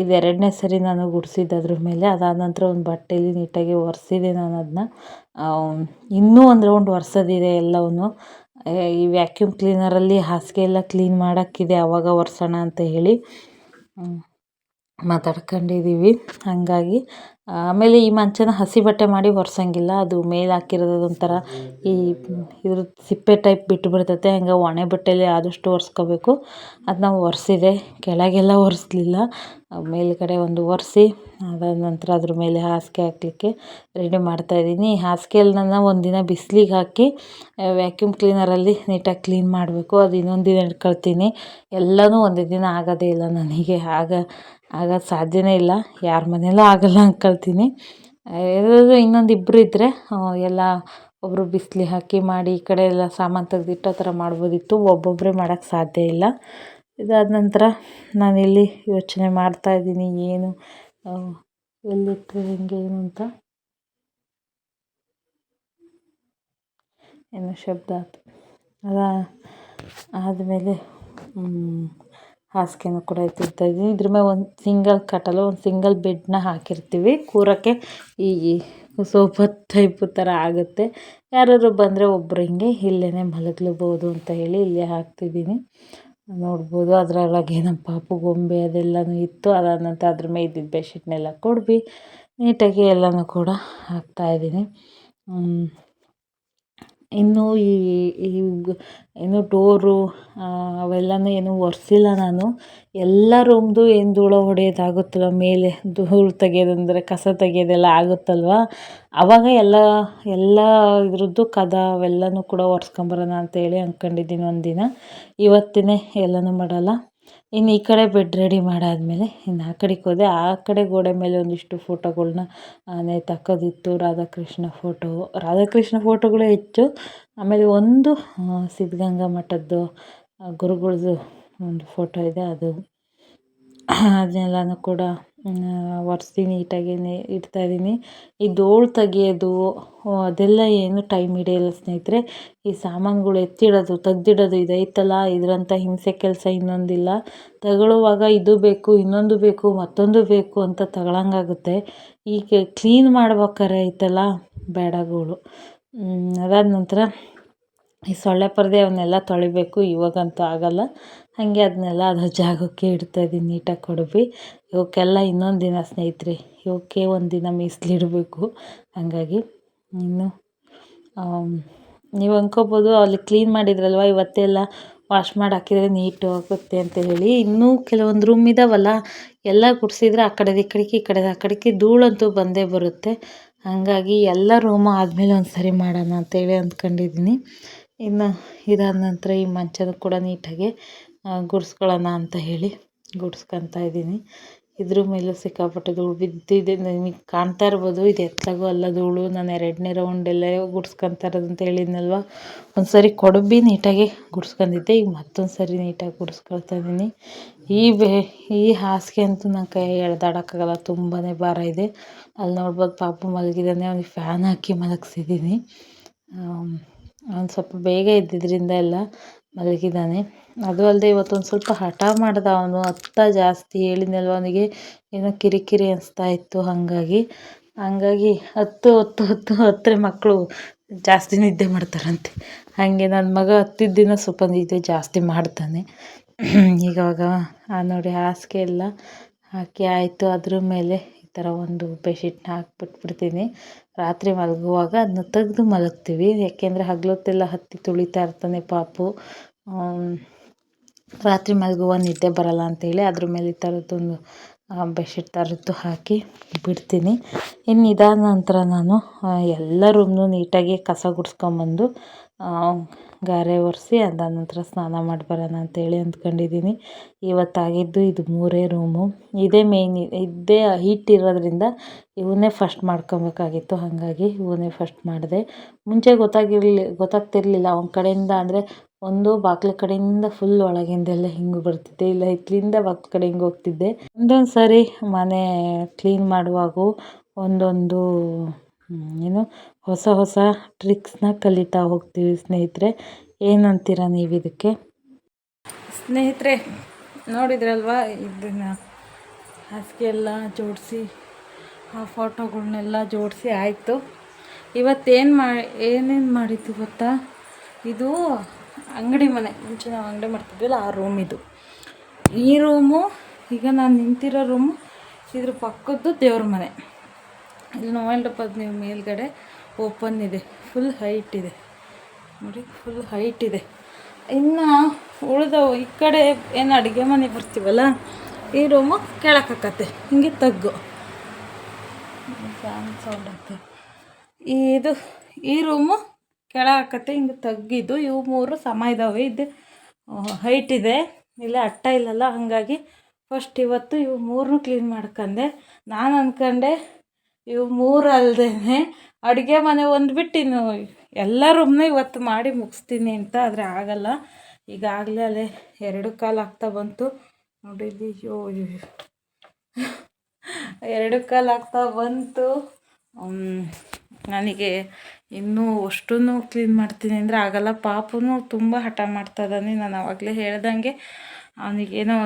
ಇದು 2ನೇ ಸರಿ ನಾನು ಗುಡಿಸಿದ್ದು ಅದ್ರ ಮೇಲೆ. ಅದಾದ ನಂತರ ಒಂದು ಬಟ್ಟೆಯಲ್ಲಿ ನೀಟಾಗಿ ಒರೆಸಿದೆ ನಾನು ಅದನ್ನ. ಇನ್ನೂ ಒಂದು ರೌಂಡ್ ಒರೆಸೋದಿದೆ ಎಲ್ಲವನ್ನೂ. ಈ ವ್ಯಾಕ್ಯೂಮ್ ಕ್ಲೀನರಲ್ಲಿ ಹಾಸಿಗೆ ಎಲ್ಲ ಕ್ಲೀನ್ ಮಾಡೋಕ್ಕಿದೆ, ಆವಾಗ ಒರೆಸೋಣ ಅಂತ ಹೇಳಿ ಮಾತಾಡ್ಕೊಂಡಿದ್ದೀವಿ. ಹಾಗಾಗಿ ಆಮೇಲೆ ಈ ಮಂಚನ ಹಸಿ ಬಟ್ಟೆ ಮಾಡಿ ಒರೆಸೋಂಗಿಲ್ಲ, ಅದು ಮೇಲೆ ಹಾಕಿರೋದು ಒಂಥರ ಈ ಇದ್ರ ಸಿಪ್ಪೆ ಟೈಪ್ ಬಿಟ್ಟುಬಿಡ್ತೈತೆ. ಹಂಗೆ ಒಣ ಬಟ್ಟೆಯಲ್ಲಿ ಆದಷ್ಟು ಒರೆಸ್ಕೋಬೇಕು. ಅದನ್ನ ಒರೆಸಿದೆ, ಕೆಳಗೆಲ್ಲ ಒರೆಸ್ಲಿಲ್ಲ, ಮೇಲ್ಗಡೆ ಒಂದು ಒರೆಸಿ ಅದಾದ ನಂತರ ಅದ್ರ ಮೇಲೆ ಹಾಸಿಗೆ ಹಾಕಲಿಕ್ಕೆ ರೆಡಿ ಮಾಡ್ತಾಯಿದ್ದೀನಿ. ಹಾಸಿಗೆಯಲ್ಲಿ ನಾನು ಒಂದಿನ ಬಿಸಿಲಿಗೆ ಹಾಕಿ ವ್ಯಾಕ್ಯೂಮ್ ಕ್ಲೀನರಲ್ಲಿ ನೀಟಾಗಿ ಕ್ಲೀನ್ ಮಾಡಬೇಕು. ಅದು ಇನ್ನೊಂದು ದಿನ ಇಟ್ಕೊಳ್ತೀನಿ. ಎಲ್ಲನೂ ಒಂದೇ ದಿನ ಆಗೋದೇ ಇಲ್ಲ ನನಗೆ, ಆಗೋದು ಸಾಧ್ಯವೇ ಇಲ್ಲ. ಯಾರ ಮನೆಯಲ್ಲೂ ಆಗೋಲ್ಲ ಅಂದ್ಕೊಳ್ತೀನಿ. ಯಾರಾದರೂ ಇನ್ನೊಂದು ಇಬ್ಬರು ಇದ್ದರೆ ಎಲ್ಲ ಒಬ್ಬರು ಬಿಸಿಲಿಗೆ ಹಾಕಿ ಮಾಡಿ, ಈ ಕಡೆ ಎಲ್ಲ ಸಾಮಾನು ತೆಗೆದಿಟ್ಟು ಆ ಥರ ಮಾಡ್ಬೋದಿತ್ತು. ಒಬ್ಬೊಬ್ಬರೇ ಮಾಡೋಕ್ಕೆ ಸಾಧ್ಯ ಇಲ್ಲ. ಇದಾದ ನಂತರ ನಾನಿಲ್ಲಿ ಯೋಚನೆ ಮಾಡ್ತಾಯಿದ್ದೀನಿ, ಏನು ಎಲ್ಲಿಟ್ಟರೆ ಹೆಂಗೆ ಏನು ಅಂತ. ಏನೋ ಶಬ್ದ ಆಯ್ತು. ಆದಮೇಲೆ ಹಾಸಿಗೆನೂ ಕೂಡ ಎತ್ತಿಡ್ತಾಯಿದ್ದೀನಿ. ಇದ್ರ ಮೇಲೆ ಒಂದು ಸಿಂಗಲ್ ಕಟಲು, ಒಂದು ಸಿಂಗಲ್ ಬೆಡ್ನ ಹಾಕಿರ್ತೀವಿ ಕೂರೋಕ್ಕೆ. ಈ ಸೋಫಾ ಟೈಪು ಥರ ಆಗುತ್ತೆ. ಯಾರಾದ್ರು ಬಂದರೆ ಒಬ್ಬರು ಹಿಂಗೆ ಇಲ್ಲೇ ಮಲಗಲೇಬೋದು ಅಂತ ಹೇಳಿ ಇಲ್ಲೇ ಹಾಕ್ತಿದ್ದೀನಿ. ನೋಡ್ಬೋದು, ಅದರೊಳಗೆ ನಮ್ಮ ಪಾಪು ಗೊಂಬೆ ಅದೆಲ್ಲನೂ ಇತ್ತು. ಅದಾದ ನಂತರ ಅದ್ರ ಮೇಲೆ ಇದ್ದಿದ್ದು ಬೆಡ್ಶೀಟ್ನೆಲ್ಲ ಕೊಡ್ವಿ ನೀಟಾಗಿ ಎಲ್ಲನೂ ಕೂಡ ಹಾಕ್ತಾಯಿದ್ದೀನಿ. ಇನ್ನು ಏನು ಡೋರು ಅವೆಲ್ಲನೂ ಏನೂ ಒರೆಸಿಲ್ಲ ನಾನು. ಎಲ್ಲ ರೂಮ್ದು ಏನು ಧೂಳು ಹೊಡೆಯೋದಾಗುತ್ತಲ್ಲ, ಮೇಲೆ ಧೂಳು ತೆಗೆಯೋದಂದರೆ ಕಸ ತೆಗೆಯೋದೆಲ್ಲ ಆಗುತ್ತಲ್ವ, ಆವಾಗ ಎಲ್ಲ ಇದ್ರದ್ದು ಕದ ಅವೆಲ್ಲನೂ ಕೂಡ ಒರೆಸ್ಕೊಂಬರೋಣ ಅಂತೇಳಿ ಅಂದ್ಕೊಂಡಿದ್ದೀನಿ ಒಂದಿನ. ಇವತ್ತೇ ಎಲ್ಲನೂ ಮಾಡೋಲ್ಲ. ಇನ್ನು ಈ ಕಡೆ ಬೆಡ್ ರೆಡಿ ಮಾಡಾದಮೇಲೆ ಇನ್ನು ಆ ಕಡೆಗೆ ಹೋದೆ. ಆ ಕಡೆ ಗೋಡೆ ಮೇಲೆ ಒಂದಿಷ್ಟು ಫೋಟೋಗಳ್ನ ನೇತಾಕೋದಿತ್ತು. ರಾಧಾಕೃಷ್ಣ ಫೋಟೋಗಳೇ ಹೆಚ್ಚು. ಆಮೇಲೆ ಒಂದು ಸಿದ್ಧಗಂಗಾ ಮಠದ್ದು ಗುರುಗಳದ್ದು ಒಂದು ಫೋಟೋ ಇದೆ, ಅದನ್ನೆಲ್ಲನೂ ಕೂಡ ಒರೆಸಿ ನೀಟಾಗಿ ಇಡ್ತಾಯಿದ್ದೀನಿ. ಈ ಧೂಳು ತೆಗಿಯೋದು ಅದೆಲ್ಲ ಏನು ಟೈಮ್ ಹಿಡಿಯಲ್ಲ ಸ್ನೇಹಿತರೆ. ಈ ಸಾಮಾನುಗಳು ಎತ್ತಿಡೋದು ತೆಗ್ದಿಡೋದು ಇದೈತಲ್ಲ, ಇದರಂಥ ಹಿಂಸೆ ಕೆಲಸ ಇನ್ನೊಂದಿಲ್ಲ. ತಗೊಳ್ಳುವಾಗ ಇದು ಬೇಕು, ಇನ್ನೊಂದು ಬೇಕು, ಮತ್ತೊಂದು ಬೇಕು ಅಂತ ತಗೊಳ್ಳೋಂಗಾಗುತ್ತೆ. ಈಗ ಕ್ಲೀನ್ ಮಾಡ್ಬೇಕಾರೆ ಐತಲ್ಲ ಬೇಡಗಳು. ಅದಾದ ನಂತರ ಈ ಸೊಳ್ಳೆ ಪರದೆ ಅವನ್ನೆಲ್ಲ ತೊಳಿಬೇಕು. ಇವಾಗಂತೂ ಆಗೋಲ್ಲ. ಹಾಗೆ ಅದನ್ನೆಲ್ಲ ಅದರ ಜಾಗಕ್ಕೆ ಇಡ್ತಾಯಿದ್ದೀನಿ ನೀಟಾಗಿ ಕೊಡವಿ. ಇವಕ್ಕೆಲ್ಲ ಇನ್ನೊಂದು ದಿನ ಸ್ನೇಹಿತರೆ, ಇವಕ್ಕೆ ಒಂದು ದಿನ ಮೀಸಲಿಡಬೇಕು. ಹಾಗಾಗಿ ಇನ್ನು ನೀವು ಅಂದ್ಕೋಬೋದು ಅಲ್ಲಿ ಕ್ಲೀನ್ ಮಾಡಿದ್ರಲ್ವ ಇವತ್ತೆಲ್ಲ ವಾಶ್ ಮಾಡಿ ಹಾಕಿದರೆ ನೀಟು ಆಗುತ್ತೆ ಅಂತ ಹೇಳಿ. ಇನ್ನೂ ಕೆಲವೊಂದು ರೂಮ್ ಇದ್ದಾವಲ್ಲ, ಎಲ್ಲ ಗುಡಿಸಿದ್ರೆ ಆ ಕಡೆದು ಈ ಕಡೆಗೆ, ಈ ಕಡೆದು ಆ ಕಡೆಗೆ ಧೂಳಂತೂ ಬಂದೇ ಬರುತ್ತೆ. ಹಾಗಾಗಿ ಎಲ್ಲ ರೂಮು ಆದಮೇಲೆ ಒಂದು ಸರಿ ಮಾಡೋಣ ಅಂತೇಳಿ ಅಂದ್ಕೊಂಡಿದ್ದೀನಿ. ಇನ್ನು ಇದಾದ ನಂತರ ಈ ಮಂಚನ ಕೂಡ ನೀಟಾಗಿ ಗುಡಿಸ್ಕೊಳ್ಳೋಣ ಅಂತ ಹೇಳಿ ಗುಡಿಸ್ಕೊತಾ ಇದ್ದೀನಿ. ಇದ್ರ ಮೇಲೂ ಸಿಕ್ಕಾಪಟ್ಟೆ ಧೂಳು ಬಿದ್ದಿದೆ. ನಿಮಗೆ ಕಾಣ್ತಾ ಇರ್ಬೋದು, ಇದು ಎತ್ತಲಾಗೂ ಅಲ್ಲ ಧೂಳು. ನಾನು 2ನೇ ರೌಂಡೆಲ್ಲ ಗುಡಿಸ್ಕೊತಾ ಇರೋದು ಅಂತ ಹೇಳಿದ್ನಲ್ವ. ಒಂದು ಸರಿ ಕೊಡಬಿ ನೀಟಾಗಿ ಗುಡಿಸ್ಕೊಂಡಿದ್ದೆ, ಈಗ ಮತ್ತೊಂದು ಸರಿ ನೀಟಾಗಿ ಗುಡಿಸ್ಕೊಳ್ತಾ ಇದ್ದೀನಿ. ಈ ಹಾಸಿಗೆ ಅಂತೂ ನನ್ನ ಕೈ ಎಳ್ದಾಡೋಕ್ಕಾಗಲ್ಲ, ತುಂಬಾ ಭಾರ ಇದೆ. ಅಲ್ಲಿ ನೋಡ್ಬೋದು ಪಾಪು ಮಲಗಿದ್ದಾನೆ, ಅವ್ನಿಗೆ ಫ್ಯಾನ್ ಹಾಕಿ ಮಲಗಿಸಿದ್ದೀನಿ. ಅವ್ನು ಸ್ವಲ್ಪ ಬೇಗ ಎದ್ದಿದ್ದರಿಂದ ಎಲ್ಲ ಮಲಗಿದ್ದಾನೆ. ಅದು ಅಲ್ಲದೆ ಇವತ್ತೊಂದು ಸ್ವಲ್ಪ ಹಠ ಮಾಡ್ದ ಅವನು, ಜಾಸ್ತಿ ಹೇಳಿದ್ನಲ್ವ ಅವನಿಗೆ ಏನೋ ಕಿರಿಕಿರಿ ಅನಿಸ್ತಾ ಇತ್ತು. ಹಾಗಾಗಿ ಹತ್ತರೆ ಮಕ್ಕಳು ಜಾಸ್ತಿ ನಿದ್ದೆ ಮಾಡ್ತಾರಂತೆ. ಹಾಗೆ ನನ್ನ ಮಗ ಹತ್ತಿದ ದಿನ ಸ್ವಲ್ಪ ನಿದ್ದೆ ಜಾಸ್ತಿ ಮಾಡ್ತಾನೆ. ಈವಾಗ ನೋಡಿ ಹಾಸಿಗೆ ಎಲ್ಲ ಹಾಕಿ ಆಯಿತು. ಅದ್ರ ಮೇಲೆ ಈ ಥರ ಒಂದು ಬೆಡ್ಶೀಟ್ನ ಹಾಕ್ಬಿಟ್ಬಿಡ್ತೀನಿ. ರಾತ್ರಿ ಮಲಗುವಾಗ ಅದನ್ನ ತೆಗೆದು ಮಲಗ್ತೀವಿ. ಯಾಕೆಂದರೆ ಹಗಲೊತ್ತೆಲ್ಲ ಹತ್ತಿ ತುಳಿತಾ ಇರ್ತಾನೆ ಪಾಪು. ರಾತ್ರಿ ಮಲಗುವಾಗ ನಿದ್ದೆ ಬರಲ್ಲ ಅಂತೇಳಿ ಅದ್ರ ಮೇಲೆ ಈ ಥರದ್ದೊಂದು ಬೆಡ್ಶೀಟ್ ಥರದ್ದು ಹಾಕಿ ಬಿಡ್ತೀನಿ. ಇನ್ನು ಇದಾದ ನಂತರ ನಾನು ಎಲ್ಲ ರೂಮ್ನು ನೀಟಾಗಿ ಕಸ ಗುಡಿಸ್ಕೊಂಬಂದು ಗಾರೆ ಒರೆಸಿ ಅದಾದ ನಂತರ ಸ್ನಾನ ಮಾಡಿ ಬರೋಣ ಅಂತೇಳಿ ಅಂದ್ಕೊಂಡಿದ್ದೀನಿ. ಇವತ್ತಾಗಿದ್ದು ಇದು 3 ರೂಮು. ಇದೇ ಮೇಯ್ನ್, ಇದೇ ಹೀಟ್ ಇರೋದ್ರಿಂದ ಇವನ್ನೇ ಫಸ್ಟ್ ಮಾಡ್ಕೊಬೇಕಾಗಿತ್ತು. ಹಾಗಾಗಿ ಇವನ್ನೇ ಫಸ್ಟ್ ಮಾಡಿದೆ. ಮುಂಚೆ ಗೊತ್ತಾಗ್ತಿರ್ಲಿಲ್ಲ ಅವನ ಕಡೆಯಿಂದ. ಅಂದರೆ ಒಂದು ಬಾಗಿಲ ಕಡೆಯಿಂದ ಫುಲ್ ಒಳಗಿಂದೆಲ್ಲ ಹಿಂಗೆ ಬರ್ತಿದ್ದೆ, ಇಲ್ಲ ಹಿತ್ತಲಿಂದ ಬಾಗಿಲ ಕಡೆ ಹಿಂಗೆ ಹೋಗ್ತಿದ್ದೆ. ಒಂದೊಂದು ಸಾರಿ ಮನೆ ಕ್ಲೀನ್ ಮಾಡುವಾಗೂ ಒಂದೊಂದು ಹೊಸ ಟ್ರಿಕ್ಸ್ನ ಕಲಿತಾ ಹೋಗ್ತೀವಿ ಸ್ನೇಹಿತರೆ. ಏನಂತೀರ ನೀವು ಇದಕ್ಕೆ? ಸ್ನೇಹಿತರೆ ನೋಡಿದ್ರಲ್ವ, ಇದನ್ನು ಹಾಸಿಗೆ ಎಲ್ಲ ಜೋಡಿಸಿ ಆ ಫೋಟೋಗಳ್ನೆಲ್ಲ ಜೋಡಿಸಿ ಆಯಿತು. ಏನೇನು ಮಾಡಿದ್ದು ಗೊತ್ತಾ? ಇದು ಅಂಗಡಿ ಮನೆ, ಮುಂಚೆ ನಾವು ಅಂಗಡಿ ಮಾಡ್ತಿದ್ವಲ್ಲ ಆ ರೂಮ್ ಇದು. ಈ ರೂಮು, ಈಗ ನಾನು ನಿಂತಿರೋ ರೂಮು, ಇದ್ರ ಪಕ್ಕದ್ದು ದೇವ್ರ ಮನೆ. ಇಲ್ಲಿ ನೋಡಬಹುದು ನೀವು, ಮೇಲ್ಗಡೆ ಓಪನ್ ಇದೆ, ಫುಲ್ ಹೈಟ್ ಇದೆ ನೋಡಿ, ಫುಲ್ ಹೈಟ್ ಇದೆ. ಇನ್ನು ಉಳಿದವು ಈ ಕಡೆ ಏನು ಅಡುಗೆ ಮನೆ ಬರ್ತೀವಲ್ಲ, ಈ ರೂಮು ಕೆಳಕಾಕತ್ತೆ, ಹಿಂಗೆ ತಗ್ಗು ಫ್ಯಾನ್ ಸೌಂಡ್ ಆಗ್ತದೆ. ಈ ರೂಮು ಕೆಳಗಾಕತ್ತೆ, ಹಿಂಗೆ ತಗ್ಗಿದ್ದು. ಇವು 3 ಸಮ ಇದ್ದಾವೆ. ಇದು ಹೈಟ್ ಇದೆ, ಇಲ್ಲ ಅಟ್ಟ ಇಲ್ಲಲ್ಲ. ಹಾಗಾಗಿ ಫಸ್ಟ್ ಇವತ್ತು ಇವು 3 ಕ್ಲೀನ್ ಮಾಡ್ಕೊಂಡೆ. ನಾನು ಅಂದ್ಕೊಂಡೆ ಇವು 3 ಅಲ್ಲದೇ ಅಡುಗೆ ಮನೆ ಒಂದು ಬಿಟ್ಟು ಇನ್ನು ಎಲ್ಲ ರೂಮ್ನ ಇವತ್ತು ಮಾಡಿ ಮುಗಿಸ್ತೀನಿ ಅಂತ. ಆದರೆ ಆಗಲ್ಲ, ಈಗಾಗಲೇ ಅಲ್ಲೇ 2 ಆಗ್ತಾ ಬಂತು ನೋಡಿದ್ದು. 2 ಆಗ್ತಾ ಬಂತು. ನನಗೆ ಇನ್ನೂ ಅಷ್ಟನ್ನು ಕ್ಲೀನ್ ಮಾಡ್ತೀನಿ ಅಂದರೆ ಆಗಲ್ಲ. ಪಾಪನು ತುಂಬ ಹಠ ಮಾಡ್ತಾ ಇದ್ದಾನೆ. ನಾನು ಆವಾಗಲೇ ಹೇಳ್ದಂಗೆ ಅವನಿಗೇನೋ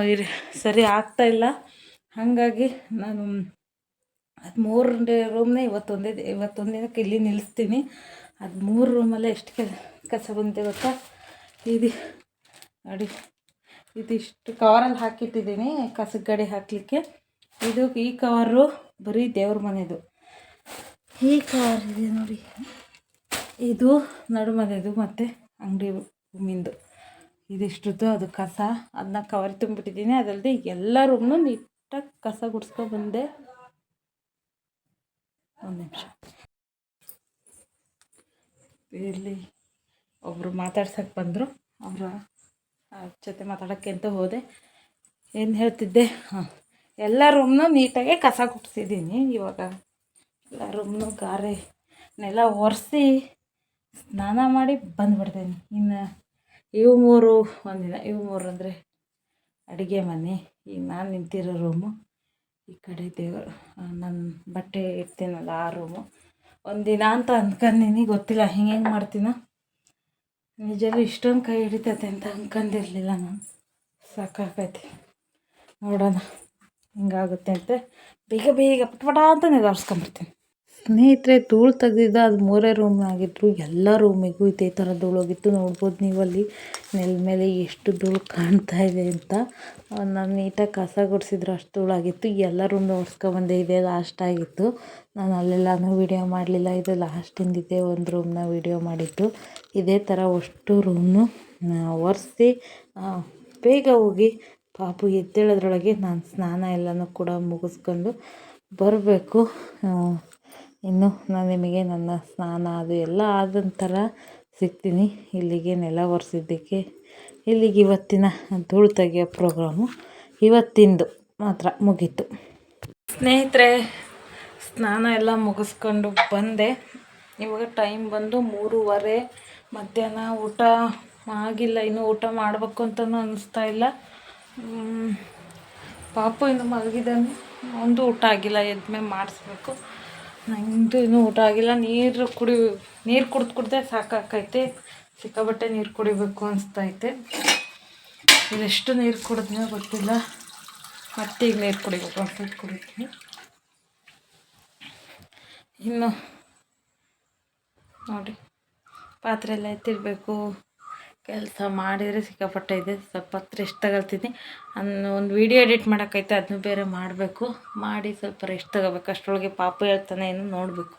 ಸರಿ ಆಗ್ತಾಯಿಲ್ಲ. ಹಾಗಾಗಿ ನಾನು ಅದು 3 ರೂಮ್ನೇ ಇವತ್ತೊಂದು ದಿನಕ್ಕೆ ಇಲ್ಲಿ ನಿಲ್ಲಿಸ್ತೀನಿ. ಅದು 3 ರೂಮಲ್ಲೇ ಎಷ್ಟು ಕಸ ಬಂದಿದೆ ಗೊತ್ತಾ? ಇದು ನೋಡಿ, ಇದಿಷ್ಟು ಕವರಲ್ಲಿ ಹಾಕಿಟ್ಟಿದ್ದೀನಿ ಕಸದ ಗಾಡಿ ಹಾಕಲಿಕ್ಕೆ. ಈ ಕವರು ಬರೀ ದೇವ್ರ ಮನೆದು. ಈ ಕವರ್ ಇದೆ ನೋಡಿ, ಇದು ನಡುಮನೆದು ಮತ್ತು ಅಂಗಡಿ ರೂಮಿಂದು. ಇದಿಷ್ಟದ್ದು ಅದು ಕಸ, ಅದನ್ನ ಕವರ್ ತುಂಬಿಟ್ಟಿದ್ದೀನಿ. ಅದಲ್ಲದೆ ಎಲ್ಲ ರೂಮ್ನು ನೀಟಾಗಿ ಕಸ ಗುಡಿಸ್ಕೊಬಂದೆ. ಒಂದು ನಿಮಿಷ, ಇಲ್ಲಿ ಒಬ್ಬರು ಮಾತಾಡ್ಸೋಕ್ಕೆ ಬಂದರು, ಅವರ ಜೊತೆ ಮಾತಾಡೋಕ್ಕೆ ಅಂತ ಹೋದೆ. ಏನು ಹೇಳ್ತಿದ್ದೆ? ಎಲ್ಲ ರೂಮ್ನು ನೀಟಾಗೆ ಕಸ ಗುಡಿಸಿದ್ದೀನಿ. ಇವಾಗ ಎಲ್ಲ ರೂಮ್ನು ಗಾರೆ ನೆಲ ಒರೆಸಿ ಸ್ನಾನ ಮಾಡಿ ಬಂದುಬಿಡ್ತೀನಿ. ಇನ್ನು ಇವು ಮೂರು ಒಂದಿನ, ಇವು ಮೂರು ಅಂದರೆ ಅಡುಗೆ ಮನೆ, ಈಗ ನಾನು ನಿಂತಿರೋ ರೂಮು, ಈ ಕಡೆ ದೇವರು, ನನ್ನ ಬಟ್ಟೆ ಇಡ್ತೀನಲ್ಲ ಆ ರೂಮು. ಒಂದಿನ ಅಂತ ಅಂದ್ಕೊಂಡಿನಿ, ಗೊತ್ತಿಲ್ಲ ಹೆಂಗೆ ಮಾಡ್ತೀನೋ. ನಿಜವೂ ಇಷ್ಟೊಂದು ಕೈ ಹಿಡಿತೈತೆ ಅಂತ ಅಂದ್ಕೊಂಡಿರಲಿಲ್ಲ ನಾನು. ಸಾಕಾಗೈತೆ, ನೋಡೋಣ ಹಿಂಗಾಗುತ್ತೆ ಅಂತ ಬೇಗ ಬೇಗ ಪಟ್ಪಟ ಅಂತ ನಿಗಾರಿಸ್ಕೊಂಬರ್ತೀನಿ. ಸ್ನೇಹಿತರೆ, ಧೂಳು ತೆಗ್ದಿದ್ದ ಅದು 3 ರೂಮ್ನಾಗಿದ್ರು. ಎಲ್ಲ ರೂಮಿಗೂ ಇದೇ ಥರ ಧೂಳೋಗಿತ್ತು. ನೋಡ್ಬೋದು ನೀವು ಅಲ್ಲಿ ನೆಲ ಮೇಲೆ ಎಷ್ಟು ಧೂಳು ಕಾಣ್ತಾ ಇದೆ ಅಂತ. ನಾನು ನೀಟಾಗಿ ಕಸ ಗುಡಿಸಿದ್ರು ಅಷ್ಟು ಧೂಳಾಗಿತ್ತು. ಎಲ್ಲ ರೂಮ್ನ ಒರೆಸ್ಕೊಬಂದೆ. ಇದೇ ಲಾಸ್ಟ್ ಆಗಿತ್ತು. ನಾನು ಅಲ್ಲೆಲ್ಲನೂ ವೀಡಿಯೋ ಮಾಡಲಿಲ್ಲ. ಇದು ಲಾಸ್ಟಿಂದಿದೆ ಒಂದು ರೂಮ್ನ ವೀಡಿಯೋ ಮಾಡಿದ್ದು. ಇದೇ ಥರ ಅಷ್ಟು ರೂಮ್ನು ಒರೆಸಿ ಬೇಗ ಹೋಗಿ ಪಾಪು ಎದ್ದೇಳೋದ್ರೊಳಗೆ ನಾನು ಸ್ನಾನ ಎಲ್ಲನೂ ಕೂಡ ಮುಗಿಸ್ಕೊಂಡು ಬರಬೇಕು. ಇನ್ನು ನಾನು ನಿಮಗೆ ನನ್ನ ಸ್ನಾನ ಅದು ಎಲ್ಲ ಆದ ನಂತರ ಸಿಗ್ತೀನಿ. ಇಲ್ಲಿಗೆ ನೆಲ ಒರೆಸಿದ್ದಕ್ಕೆ, ಇಲ್ಲಿಗೆ ಇವತ್ತಿನ ಧೂಳು ತೆಗೆಯೋ ಪ್ರೋಗ್ರಾಮು ಇವತ್ತಿಂದು ಮಾತ್ರ ಮುಗೀತು. ಸ್ನೇಹಿತರೆ, ಸ್ನಾನ ಎಲ್ಲ ಮುಗಿಸ್ಕೊಂಡು ಬಂದೆ. ಇವಾಗ ಟೈಮ್ ಬಂದು 3:15. ಮಧ್ಯಾಹ್ನ ಊಟ ಆಗಿಲ್ಲ, ಇನ್ನೂ ಊಟ ಮಾಡಬೇಕು ಅಂತಲೂ ಅನ್ನಿಸ್ತಾ ಇಲ್ಲ. ಪಾಪು ಇನ್ನು ಮಲಗಿದ್ದಾನೆ, ಒಂದು ಊಟ ಆಗಿಲ್ಲ. ಎದ್ಮೇಲೆ ಮಾಡಿಸ್ಬೇಕು. ನಂದು ಇನ್ನೂ ಊಟ ಆಗಿಲ್ಲ. ನೀರು ಕುಡ್ದೆ ಸಾಕಾಕೈತೆ. ಸಿಕ್ಕಾಬಟ್ಟೆ ನೀರು ಕುಡಿಬೇಕು ಅನಿಸ್ತೈತೆ. ಇದೆಷ್ಟು ನೀರು ಕುಡಿದ್ನೋ ಗೊತ್ತಿಲ್ಲ. ಮತ್ತೆ ಈಗ ನೀರು ಕುಡಿಬೇಕು ಅನ್ಸೈತೆ, ಕುಡಿತೀನಿ. ಇನ್ನು ನೋಡಿ, ಪಾತ್ರೆ ಎಲ್ಲ ಎತ್ತಿರಬೇಕು. ಕೆಲಸ ಮಾಡಿದರೆ ಸಿಕ್ಕಾಪಟ್ಟೆ ಇದೆ. ಸ್ವಲ್ಪ ಹೊತ್ತು ರೆಸ್ಟ್ ತಗೊಳ್ತೀನಿ. ಒಂದು ವೀಡಿಯೋ ಎಡಿಟ್ ಮಾಡೋಕ್ಕೈತೆ, ಅದನ್ನು ಬೇರೆ ಮಾಡಬೇಕು. ಮಾಡಿ ಸ್ವಲ್ಪ ರೆಸ್ಟ್ ತಗೋಬೇಕು. ಅಷ್ಟರೊಳಗೆ ಪಾಪು ಹೇಳ್ತಾನೆ ಏನು ನೋಡಬೇಕು.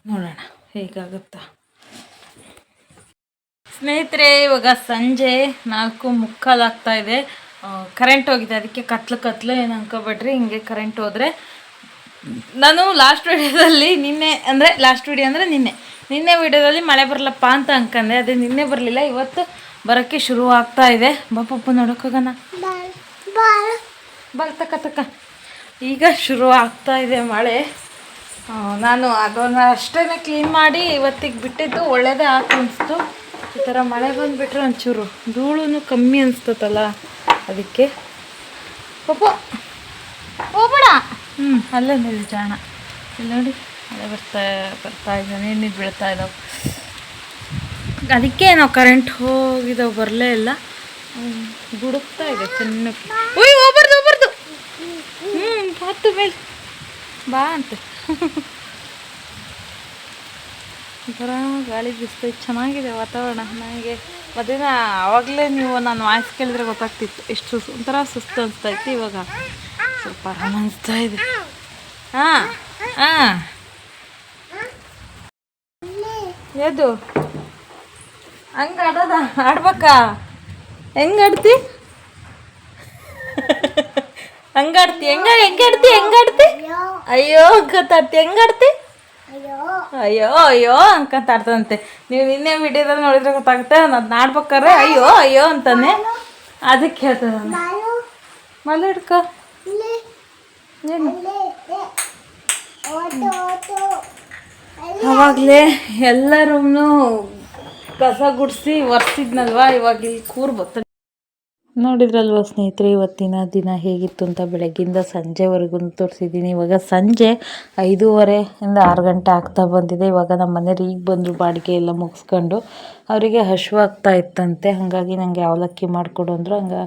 ನೋಡೋಣ ಹೇಗಾಗುತ್ತಾ. ಸ್ನೇಹಿತರೆ, ಇವಾಗ ಸಂಜೆ 4:45 ಆಗ್ತಾಯಿದೆ. ಕರೆಂಟ್ ಹೋಗಿದೆ, ಅದಕ್ಕೆ ಕತ್ಲು ಏನು ಅನ್ಕೋಬೇಡ್ರಿ. ಹಿಂಗೆ ಕರೆಂಟ್ ಹೋದರೆ, ನಾನು ಲಾಸ್ಟ್ ವಿಡಿಯೋದಲ್ಲಿ ನಿನ್ನೆ ವಿಡಿಯೋದಲ್ಲಿ ಮಳೆ ಬರಲಪ್ಪ ಅಂತ ಅನ್ಕೊಂಡೆ. ಅದೇ ನಿನ್ನೆ ಬರಲಿಲ್ಲ, ಇವತ್ತು ಬರೋಕ್ಕೆ ಶುರು ಆಗ್ತಾ ಇದೆ. ಬಾಪಪ್ಪ ನೋಡೋಕ್ಕೋಗೋಣ, ತಕ್ಕ ಈಗ ಶುರು ಆಗ್ತಾ ಇದೆ ಮಳೆ. ನಾನು ಅದನ್ನು ಅಷ್ಟೇ ಕ್ಲೀನ್ ಮಾಡಿ ಇವತ್ತಿಗೆ ಬಿಟ್ಟಿದ್ದು ಒಳ್ಳೇದೇ ಅನಿಸ್ತು. ಈ ಥರ ಮಳೆ ಬಂದುಬಿಟ್ರೆ ಒಂಚೂರು ಧೂಳು ಕಮ್ಮಿ ಅನಿಸ್ತತಲ್ಲ, ಅದಕ್ಕೆ. ಪಾಪ ಹೋಗ್ಬೇಡ. ಅಲ್ಲೇ ನಿಲ್ಲಿ ಜಾಣ. ಇಲ್ಲಿ ನೋಡಿ, ಮಳೆ ಬರ್ತಾ ಇದ್ದಾನೆ, ನೀರು ಬೀಳ್ತಾ ಇದ್ದಾವೆ. ಅದಕ್ಕೆ ನಾವು ಕರೆಂಟ್ ಹೋಗಿದ್ದಾವೆ, ಬರಲೇ ಇಲ್ಲ. ಗುಡುಕ್ತಾ ಇದೆ ಚೆನ್ನಾಗಿ. ಹೋಗ್ಬಾರ್ದು ಹತ್ತು ಮೇಲೆ ಬಾ ಅಂತ ಬರ ಗಾಳಿ ಬೀಸ್ತೈತೆ. ಚೆನ್ನಾಗಿದೆ ವಾತಾವರಣ. ನನಗೆ ಮಧ್ಯಾಹ್ನ ಆವಾಗಲೇ ನೀವು ನಾನು ವಾಯ್ಸ್ ಕೇಳಿದ್ರೆ ಗೊತ್ತಾಗ್ತಿತ್ತು, ಎಷ್ಟು ಒಂಥರ ಸುಸ್ತು ಅನಿಸ್ತೈತಿ. ಇವಾಗ ಸ್ವಲ್ಪ ಆರಾಮ ಅನಿಸ್ತಾ ಇದೆ. ಎದು ಹಂಗೆ ಆಡ್ಬೇಕಾ? ಹೆಂಗೆ ಆಡ್ತಿ? ಹಂಗಾಡ್ತಿ? ಹೆಂಗಾಡ್ತಿ? ಅಯ್ಯೋ ಗೊತ್ತಾಡ್ತಿ? ಹೆಂಗಾಡ್ತಿ? ಅಯ್ಯೋ ಅನ್ಕಂತಾಡ್ತಂತೆ. ನೀವು ನಿನ್ನೆ ವಿಡಿಯೋದಲ್ಲಿ ನೋಡಿದ್ರೆ ಗೊತ್ತಾಗುತ್ತೆ. ಅದನ್ನ ಆಡ್ಬೇಕಾರೆ ಅಯ್ಯೋ ಅಂತಾನೆ. ಅದಕ್ಕೆ ಹೇಳ್ತದೆ. ಮಲೆ ಹಿಡ್ಕೊ. ಏನು ಅವಾಗಲೇ ಎಲ್ಲರೂ ಕಸ ಗುಡಿಸಿ ಒರೆಸಿದ್ನಲ್ವ, ಇವಾಗ ಇಲ್ಲಿ ಕೂರ್ ಬರ್ತದೆ. ನೋಡಿದ್ರಲ್ವ ಸ್ನೇಹಿತರೆ, ಇವತ್ತಿನ ದಿನ ಹೇಗಿತ್ತು ಅಂತ ಬೆಳಗ್ಗಿಂದ ಸಂಜೆವರೆಗೂ ತೋರಿಸಿದ್ದೀನಿ. ಇವಾಗ ಸಂಜೆ 5:30 6 ಗಂಟೆ ಆಗ್ತಾ ಬಂದಿದೆ. ಇವಾಗ ನಮ್ಮ ಮನೆಯವ್ರು ಈಗ ಬಂದರು, ಬಾಡಿಗೆ ಎಲ್ಲ ಮುಗಿಸ್ಕೊಂಡು. ಅವರಿಗೆ ಹಸಿವಾಗ್ತಾ ಇತ್ತಂತೆ, ಹಾಗಾಗಿ ನನಗೆ ಅವಲಕ್ಕಿ ಮಾಡಿಕೊಡು ಅಂದರು. ಹಂಗೆ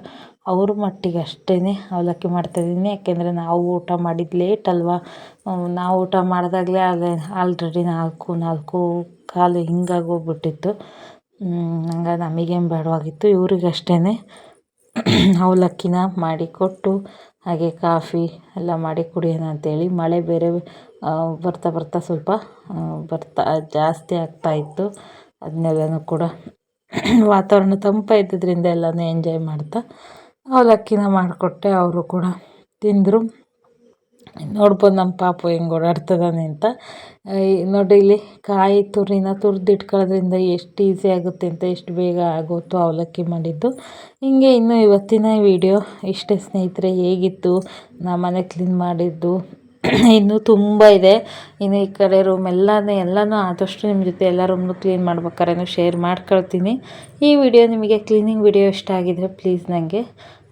ಅವ್ರ ಮಟ್ಟಿಗೆ ಅಷ್ಟೇ ಅವಲಕ್ಕಿ ಮಾಡ್ತಾಯಿದ್ದೀನಿ. ಯಾಕೆಂದರೆ ನಾವು ಊಟ ಮಾಡಿದ್ದು ಲೇಟ್ ಅಲ್ವಾ. ನಾವು ಊಟ ಮಾಡಿದಾಗಲೇ ಆಲ್ರೆಡಿ 4:45 ಹಿಂಗಾಗೋಗ್ಬಿಟ್ಟಿತ್ತು. ಹಂಗೆ ನಮಗೇನು ಬೇಡವಾಗಿತ್ತು, ಇವ್ರಿಗಷ್ಟೇ ಅವಲಕ್ಕಿನ ಮಾಡಿಕೊಟ್ಟು, ಹಾಗೆ ಕಾಫಿ ಎಲ್ಲ ಮಾಡಿ ಕುಡಿಯೋಣ ಅಂತೇಳಿ. ಮಳೆ ಬೇರೆ ಬರ್ತಾ ಸ್ವಲ್ಪ ಜಾಸ್ತಿ ಆಗ್ತಾಯಿತ್ತು. ಅದನ್ನೆಲ್ಲನೂ ಕೂಡ ವಾತಾವರಣ ತಂಪಾಗಿದ್ದರಿಂದ ಎಲ್ಲನೂ ಎಂಜಾಯ್ ಮಾಡ್ತಾ ಅವಲಕ್ಕಿನ ಮಾಡಿಕೊಟ್ಟೆ. ಅವರು ಕೂಡ ತಿಂದರು. ನೋಡ್ಬೋದು ನಮ್ಮ ಪಾಪು ಹೆಂಗೆ ಓಡಾಡ್ತದಾನೆ ಅಂತ. ನೋಡಿ, ಇಲ್ಲಿ ಕಾಯಿ ತುರಿದಿಟ್ಕೊಳ್ಳೋದ್ರಿಂದ ಎಷ್ಟು ಈಸಿ ಆಗುತ್ತೆ ಅಂತ, ಎಷ್ಟು ಬೇಗ ಆಗೋತು ಅವಲಕ್ಕಿ ಮಾಡಿದ್ದು. ಹಿಂಗೆ ಇನ್ನು ಇವತ್ತಿನ ವಿಡಿಯೋ ಇಷ್ಟೇ ಸ್ನೇಹಿತರೆ. ಹೇಗಿತ್ತು ನಾ ಮನೆ ಕ್ಲೀನ್ ಮಾಡಿದ್ದು ಇನ್ನೂ ತುಂಬ ಇದೆ. ಇನ್ನು ಈ ಕಡೆ ರೂಮ್ ಎಲ್ಲನೂ ಆದಷ್ಟು ನಿಮ್ಮ ಜೊತೆ ಎಲ್ಲ ರೂಮ್ನು ಕ್ಲೀನ್ ಮಾಡ್ಬೇಕಾದ್ರೂ ಶೇರ್ ಮಾಡ್ಕೊಳ್ತೀನಿ. ಈ ವಿಡಿಯೋ ನಿಮಗೆ ಕ್ಲೀನಿಂಗ್ ವಿಡಿಯೋ ಇಷ್ಟ ಆಗಿದರೆ ಪ್ಲೀಸ್ ನನಗೆ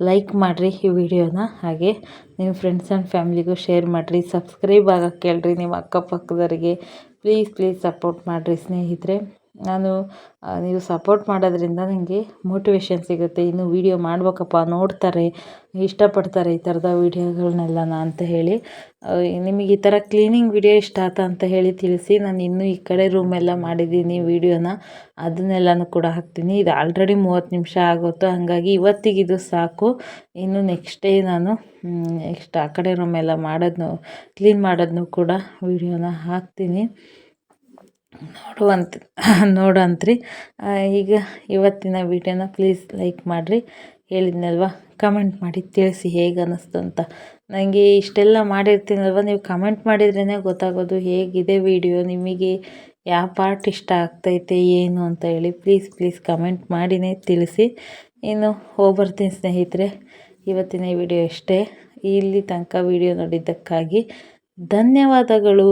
ಲೈಕ್ ಮಾಡಿರಿ ಈ ವಿಡಿಯೋನ. ಹಾಗೆ ನಿಮ್ಮ ಫ್ರೆಂಡ್ಸ್ ಆ್ಯಂಡ್ ಫ್ಯಾಮ್ಲಿಗೂ ಶೇರ್ ಮಾಡಿರಿ. ಸಬ್ಸ್ಕ್ರೈಬ್ ಆಗೋಕ್ಕೆ ಹೇಳ್ರಿ ನಿಮ್ಮ ಅಕ್ಕಪಕ್ಕದವರಿಗೆ. ಪ್ಲೀಸ್ ಸಪೋರ್ಟ್ ಮಾಡಿರಿ ಸ್ನೇಹಿತರೆ. ನೀವು ಸಪೋರ್ಟ್ ಮಾಡೋದ್ರಿಂದ ನನಗೆ ಮೋಟಿವೇಶನ್ ಸಿಗುತ್ತೆ. ಇನ್ನು ವೀಡಿಯೋ ಮಾಡ್ಬೇಕಪ್ಪ, ನೋಡ್ತಾರೆ, ಇಷ್ಟಪಡ್ತಾರೆ ಈ ಥರದ ವೀಡಿಯೋಗಳನ್ನೆಲ್ಲನ ಅಂತ ಹೇಳಿ. ನಿಮಗೆ ಈ ಥರ ಕ್ಲೀನಿಂಗ್ ವಿಡಿಯೋ ಇಷ್ಟ ಆಯ್ತಾ ಅಂತ ಹೇಳಿ ತಿಳಿಸಿ. ನಾನು ಇನ್ನೂ ಈ ಕಡೆ ರೂಮೆಲ್ಲ ಮಾಡಿದ್ದೀನಿ ವೀಡಿಯೋನ, ಅದನ್ನೆಲ್ಲನೂ ಕೂಡ ಹಾಕ್ತೀನಿ. ಇದು ಆಲ್ರೆಡಿ 30 ನಿಮಿಷ ಆಗೋತ್ತು, ಹಾಗಾಗಿ ಇವತ್ತಿಗಿದು ಸಾಕು. ಇನ್ನು ನೆಕ್ಸ್ಟ್ ಡೇ ನಾನು ನೆಕ್ಸ್ಟ್ ಆ ಕಡೆ ರೂಮೆಲ್ಲ ಕ್ಲೀನ್ ಮಾಡೋದನ್ನು ಕೂಡ ವೀಡಿಯೋನ ಹಾಕ್ತೀನಿ. ನೋಡಂತ್ರಿ. ಈಗ ಇವತ್ತಿನ ವಿಡಿಯೋನ ಪ್ಲೀಸ್ ಲೈಕ್ ಮಾಡಿರಿ. ಹೇಳಿದ್ನಲ್ವ, ಕಮೆಂಟ್ ಮಾಡಿ ತಿಳಿಸಿ ಹೇಗೆ ಅನ್ನಿಸ್ತು ಅಂತ. ನನಗೆ ಇಷ್ಟೆಲ್ಲ ಮಾಡಿರ್ತೀನಲ್ವ, ನೀವು ಕಮೆಂಟ್ ಮಾಡಿದ್ರೇ ಗೊತ್ತಾಗೋದು ಹೇಗಿದೆ ವಿಡಿಯೋ, ನಿಮಗೆ ಯಾವ ಪಾರ್ಟ್ ಇಷ್ಟ ಆಗ್ತೈತೆ ಏನು ಅಂತ ಹೇಳಿ. ಪ್ಲೀಸ್ ಕಮೆಂಟ್ ಮಾಡಿನೇ ತಿಳಿಸಿ. ಇನ್ನು ಹೋಗ್ಬರ್ತೀನಿ ಸ್ನೇಹಿತರೆ. ಇವತ್ತಿನ ವಿಡಿಯೋ ಇಷ್ಟೇ. ಇಲ್ಲಿ ತನಕ ವಿಡಿಯೋ ನೋಡಿದ್ದಕ್ಕಾಗಿ ಧನ್ಯವಾದಗಳು.